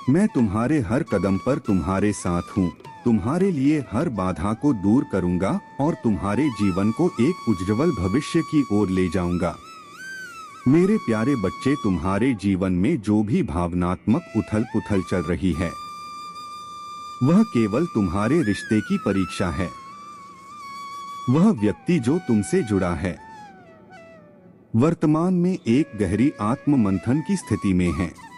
मैं तुम्हारे हर कदम पर तुम्हारे साथ हूँ। तुम्हारे लिए हर बाधा को दूर करूंगा और तुम्हारे जीवन को एक उज्जवल भविष्य की ओर ले जाऊंगा। मेरे प्यारे बच्चे, तुम्हारे जीवन में जो भी भावनात्मक उथल-पुथल चल रही है, वह केवल तुम्हारे रिश्ते की परीक्षा है। वह व्यक्ति जो तुमसे जुड़ा है, वर्तमान में एक गहरी आत्म मंथन की स्थिति में है।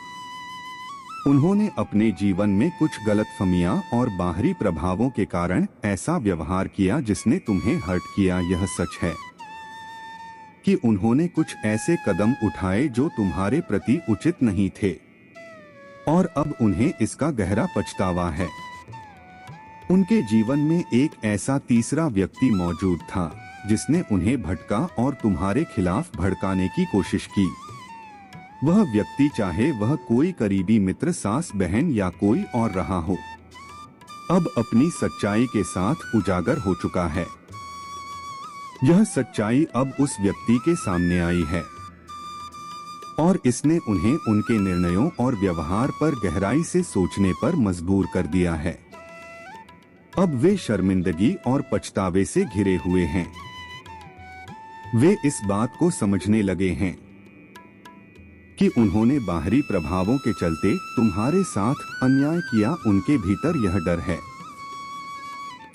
उन्होंने अपने जीवन में कुछ गलतफहमियां और बाहरी प्रभावों के कारण ऐसा व्यवहार किया जिसने तुम्हें हर्ट किया। यह सच है कि उन्होंने कुछ ऐसे कदम उठाए जो तुम्हारे प्रति उचित नहीं थे और अब उन्हें इसका गहरा पछतावा है। उनके जीवन में एक ऐसा तीसरा व्यक्ति मौजूद था जिसने उन्हें भटका और तुम्हारे खिलाफ भड़काने की कोशिश की। वह व्यक्ति चाहे वह कोई करीबी मित्र, सास, बहन या कोई और रहा हो, अब अपनी सच्चाई के साथ उजागर हो चुका है। यह सच्चाई अब उस व्यक्ति के सामने आई है और इसने उन्हें उनके निर्णयों और व्यवहार पर गहराई से सोचने पर मजबूर कर दिया है। अब वे शर्मिंदगी और पछतावे से घिरे हुए हैं। वे इस बात को समझने लगे हैं कि उन्होंने बाहरी प्रभावों के चलते तुम्हारे साथ अन्याय किया। उनके भीतर यह डर है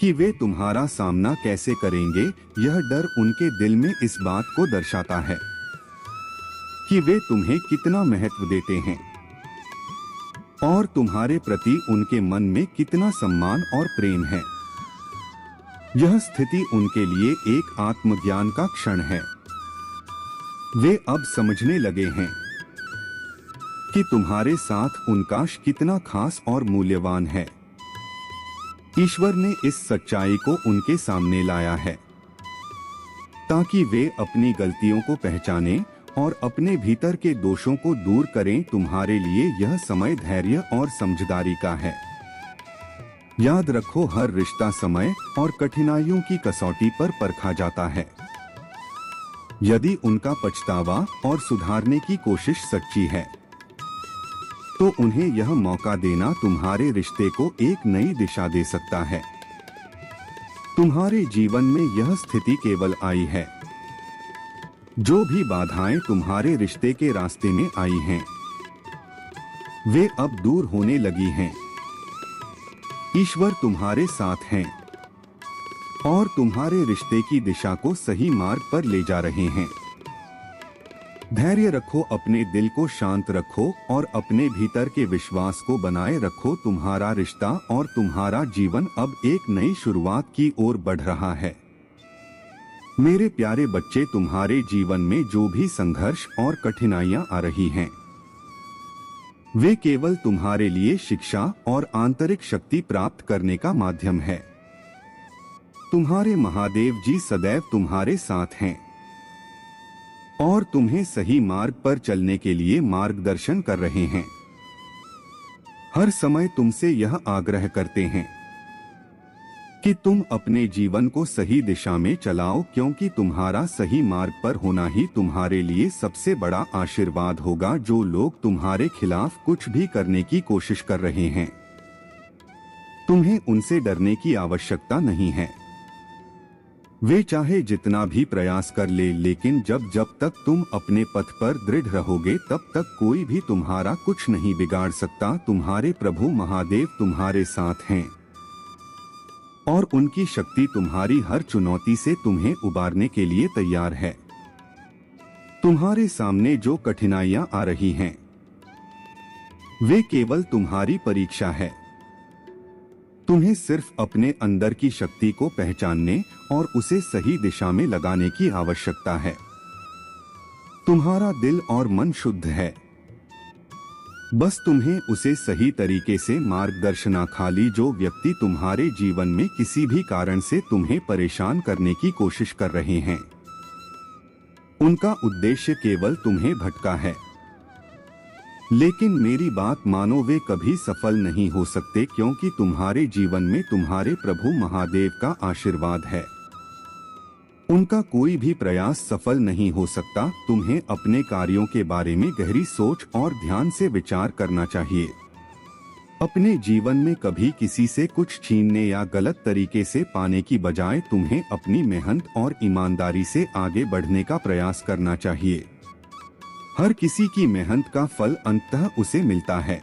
कि वे तुम्हारा सामना कैसे करेंगे। यह डर उनके दिल में इस बात को दर्शाता है कि वे तुम्हें कितना महत्व देते हैं और तुम्हारे प्रति उनके मन में कितना सम्मान और प्रेम है। यह स्थिति उनके लिए एक आत्मज्ञान का क्षण है। वे अब समझने लगे हैं कि तुम्हारे साथ उनका कितना खास और मूल्यवान है। ईश्वर ने इस सच्चाई को उनके सामने लाया है ताकि वे अपनी गलतियों को पहचानें और अपने भीतर के दोषों को दूर करें। तुम्हारे लिए यह समय धैर्य और समझदारी का है। याद रखो, हर रिश्ता समय और कठिनाइयों की कसौटी पर परखा जाता है। यदि उनका पछतावा और सुधारने की कोशिश सच्ची है तो उन्हें यह मौका देना तुम्हारे रिश्ते को एक नई दिशा दे सकता है। तुम्हारे जीवन में यह स्थिति केवल आई है। जो भी बाधाएं तुम्हारे रिश्ते के रास्ते में आई हैं, वे अब दूर होने लगी हैं। ईश्वर तुम्हारे साथ हैं और तुम्हारे रिश्ते की दिशा को सही मार्ग पर ले जा रहे हैं। धैर्य रखो, अपने दिल को शांत रखो और अपने भीतर के विश्वास को बनाए रखो। तुम्हारा रिश्ता और तुम्हारा जीवन अब एक नई शुरुआत की ओर बढ़ रहा है। मेरे प्यारे बच्चे, तुम्हारे जीवन में जो भी संघर्ष और कठिनाइयां आ रही हैं, वे केवल तुम्हारे लिए शिक्षा और आंतरिक शक्ति प्राप्त करने का माध्यम है। तुम्हारे महादेव जी सदैव तुम्हारे साथ हैं और तुम्हें सही मार्ग पर चलने के लिए मार्गदर्शन कर रहे हैं। हर समय तुमसे यह आग्रह करते हैं कि तुम अपने जीवन को सही दिशा में चलाओ, क्योंकि तुम्हारा सही मार्ग पर होना ही तुम्हारे लिए सबसे बड़ा आशीर्वाद होगा। जो लोग तुम्हारे खिलाफ कुछ भी करने की कोशिश कर रहे हैं, तुम्हें उनसे डरने की आवश्यकता नहीं है। वे चाहे जितना भी प्रयास कर ले, लेकिन जब तक तुम अपने पथ पर दृढ़ रहोगे तब तक कोई भी तुम्हारा कुछ नहीं बिगाड़ सकता। तुम्हारे प्रभु महादेव तुम्हारे साथ हैं और उनकी शक्ति तुम्हारी हर चुनौती से तुम्हें उबारने के लिए तैयार है। तुम्हारे सामने जो कठिनाइयां आ रही हैं, वे केवल तुम्हारी परीक्षा है। तुम्हें सिर्फ अपने अंदर की शक्ति को पहचानने और उसे सही दिशा में लगाने की आवश्यकता है। तुम्हारा दिल और मन शुद्ध है, बस तुम्हें उसे सही तरीके से मार्गदर्शन। खाली जो व्यक्ति तुम्हारे जीवन में किसी भी कारण से तुम्हें परेशान करने की कोशिश कर रहे हैं, उनका उद्देश्य केवल तुम्हें भटका है। लेकिन मेरी बात मानो, वे कभी सफल नहीं हो सकते, क्योंकि तुम्हारे जीवन में तुम्हारे प्रभु महादेव का आशीर्वाद है। उनका कोई भी प्रयास सफल नहीं हो सकता। तुम्हें अपने कार्यों के बारे में गहरी सोच और ध्यान से विचार करना चाहिए। अपने जीवन में कभी किसी से कुछ छीनने या गलत तरीके से पाने की बजाय तुम्हें अपनी मेहनत और ईमानदारी से आगे बढ़ने का प्रयास करना चाहिए। हर किसी की मेहनत का फल अंततः उसे मिलता है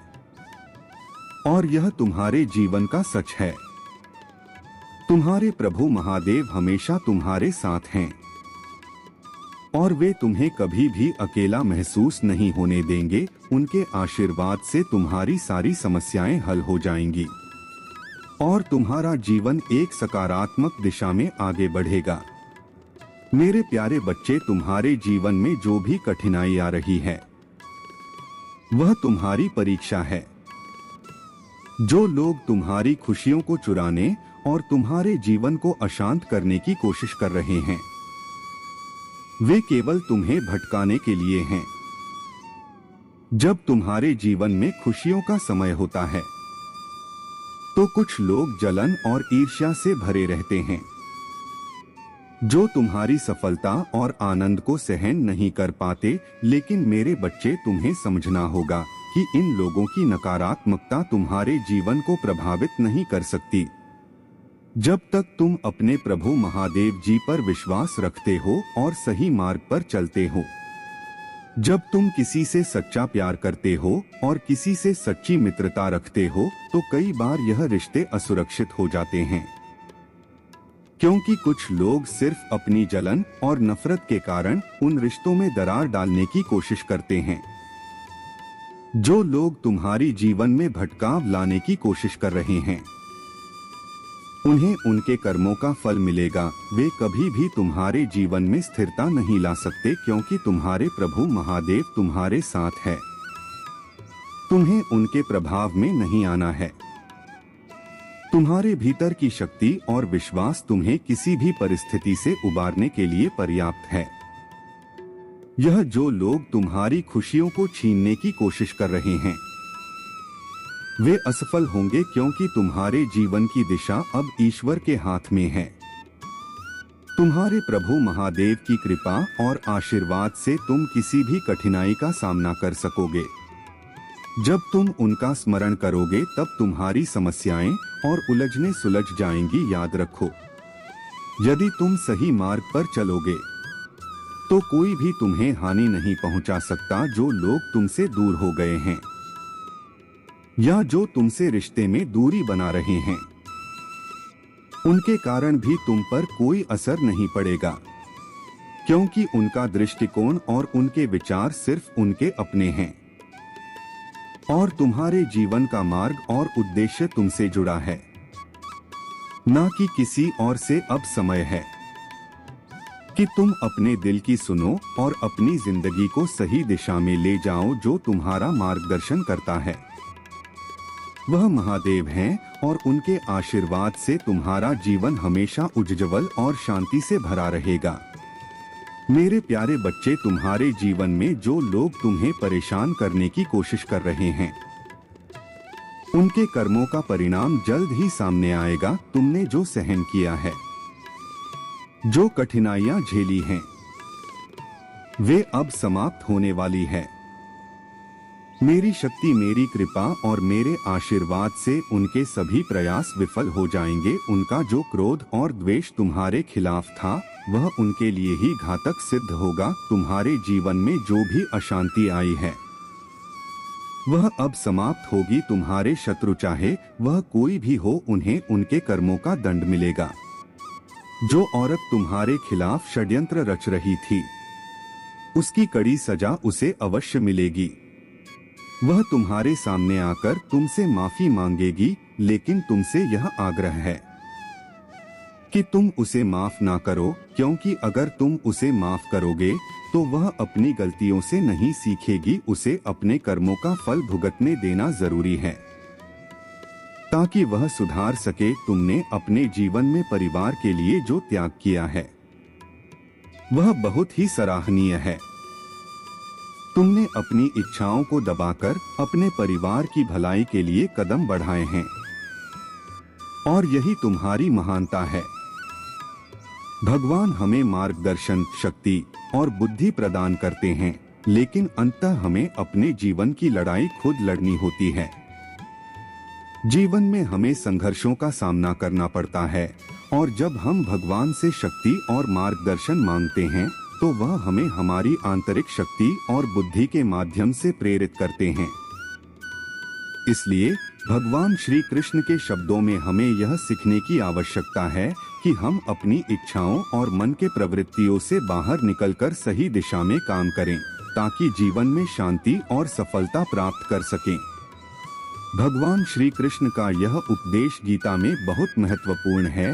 और यह तुम्हारे जीवन का सच है। तुम्हारे प्रभु महादेव हमेशा तुम्हारे साथ हैं और वे तुम्हें कभी भी अकेला महसूस नहीं होने देंगे। उनके आशीर्वाद से तुम्हारी सारी समस्याएं हल हो जाएंगी और तुम्हारा जीवन एक सकारात्मक दिशा में आगे बढ़ेगा। मेरे प्यारे बच्चे, तुम्हारे जीवन में जो भी कठिनाई आ रही है, वह तुम्हारी परीक्षा है। जो लोग तुम्हारी खुशियों को चुराने और तुम्हारे जीवन को अशांत करने की कोशिश कर रहे हैं, वे केवल तुम्हें भटकाने के लिए हैं। जब तुम्हारे जीवन में खुशियों का समय होता है तो कुछ लोग जलन और ईर्ष्या से भरे रहते हैं, जो तुम्हारी सफलता और आनंद को सहन नहीं कर पाते। लेकिन मेरे बच्चे, तुम्हें समझना होगा कि इन लोगों की नकारात्मकता तुम्हारे जीवन को प्रभावित नहीं कर सकती। जब तक तुम अपने प्रभु महादेव जी पर विश्वास रखते हो और सही मार्ग पर चलते हो। जब तुम किसी से सच्चा प्यार करते हो और किसी से सच्ची मित्रता रखते हो तो कई बार यह रिश्ते असुरक्षित हो जाते हैं, क्योंकि कुछ लोग सिर्फ अपनी जलन और नफरत के कारण उन रिश्तों में दरार डालने की कोशिश करते हैं। जो लोग तुम्हारी जीवन में भटकाव लाने की कोशिश कर रहे हैं, उन्हें उनके कर्मों का फल मिलेगा। वे कभी भी तुम्हारे जीवन में स्थिरता नहीं ला सकते, क्योंकि तुम्हारे प्रभु महादेव तुम्हारे साथ है। तुम्हें उनके प्रभाव में नहीं आना है। तुम्हारे भीतर की शक्ति और विश्वास तुम्हें किसी भी परिस्थिति से उबारने के लिए पर्याप्त है। यह जो लोग तुम्हारी खुशियों को छीनने की कोशिश कर रहे हैं, वे असफल होंगे, क्योंकि तुम्हारे जीवन की दिशा अब ईश्वर के हाथ में है। तुम्हारे प्रभु महादेव की कृपा और आशीर्वाद से तुम किसी भी कठिनाई का सामना कर सकोगे। जब तुम उनका स्मरण करोगे तब तुम्हारी समस्याएं और उलझने सुलझ जाएंगी। याद रखो, यदि तुम सही मार्ग पर चलोगे तो कोई भी तुम्हें हानि नहीं पहुंचा सकता। जो लोग तुमसे दूर हो गए हैं या जो तुमसे रिश्ते में दूरी बना रहे हैं, उनके कारण भी तुम पर कोई असर नहीं पड़ेगा, क्योंकि उनका दृष्टिकोण और उनके विचार सिर्फ उनके अपने हैं और तुम्हारे जीवन का मार्ग और उद्देश्य तुमसे जुड़ा है, ना कि किसी और से। अब समय है कि तुम अपने दिल की सुनो और अपनी जिंदगी को सही दिशा में ले जाओ। जो तुम्हारा मार्गदर्शन करता है वह महादेव हैं और उनके आशीर्वाद से तुम्हारा जीवन हमेशा उज्ज्वल और शांति से भरा रहेगा। मेरे प्यारे बच्चे, तुम्हारे जीवन में जो लोग तुम्हें परेशान करने की कोशिश कर रहे हैं, उनके कर्मों का परिणाम जल्द ही सामने आएगा। तुमने जो सहन किया है, जो कठिनाइयां झेली हैं, वे अब समाप्त होने वाली है। मेरी शक्ति, मेरी कृपा और मेरे आशीर्वाद से उनके सभी प्रयास विफल हो जाएंगे। उनका जो क्रोध और द्वेष तुम्हारे खिलाफ था वह उनके लिए ही घातक सिद्ध होगा। तुम्हारे जीवन में जो भी अशांति आई है वह अब समाप्त होगी। तुम्हारे शत्रु, चाहे वह कोई भी हो, उन्हें उनके कर्मों का दंड मिलेगा। जो औरत तुम्हारे खिलाफ षड्यंत्र रच रही थी, उसकी कड़ी सजा उसे अवश्य मिलेगी। वह तुम्हारे सामने आकर तुमसे माफी मांगेगी, लेकिन तुमसे यह आग्रह है कि तुम उसे माफ ना करो, क्योंकि अगर तुम उसे माफ करोगे तो वह अपनी गलतियों से नहीं सीखेगी। उसे अपने कर्मों का फल भुगतने देना जरूरी है ताकि वह सुधार सके। तुमने अपने जीवन में परिवार के लिए जो त्याग किया है वह बहुत ही सराहनीय है। तुमने अपनी इच्छाओं को दबाकर अपने परिवार की भलाई के लिए कदम बढ़ाए हैं और यही तुम्हारी महानता है। भगवान हमें मार्गदर्शन, शक्ति और बुद्धि प्रदान करते हैं, लेकिन अंततः हमें अपने जीवन की लड़ाई खुद लड़नी होती है। जीवन में हमें संघर्षों का सामना करना पड़ता है और जब हम भगवान से शक्ति और मार्गदर्शन मांगते हैं तो वह हमें हमारी आंतरिक शक्ति और बुद्धि के माध्यम से प्रेरित करते हैं। इसलिए भगवान श्री कृष्ण के शब्दों में हमें यह सीखने की आवश्यकता है कि हम अपनी इच्छाओं और मन के प्रवृत्तियों से बाहर निकलकर सही दिशा में काम करें, ताकि जीवन में शांति और सफलता प्राप्त कर सकें। भगवान श्री कृष्ण का यह उपदेश गीता में बहुत महत्वपूर्ण है।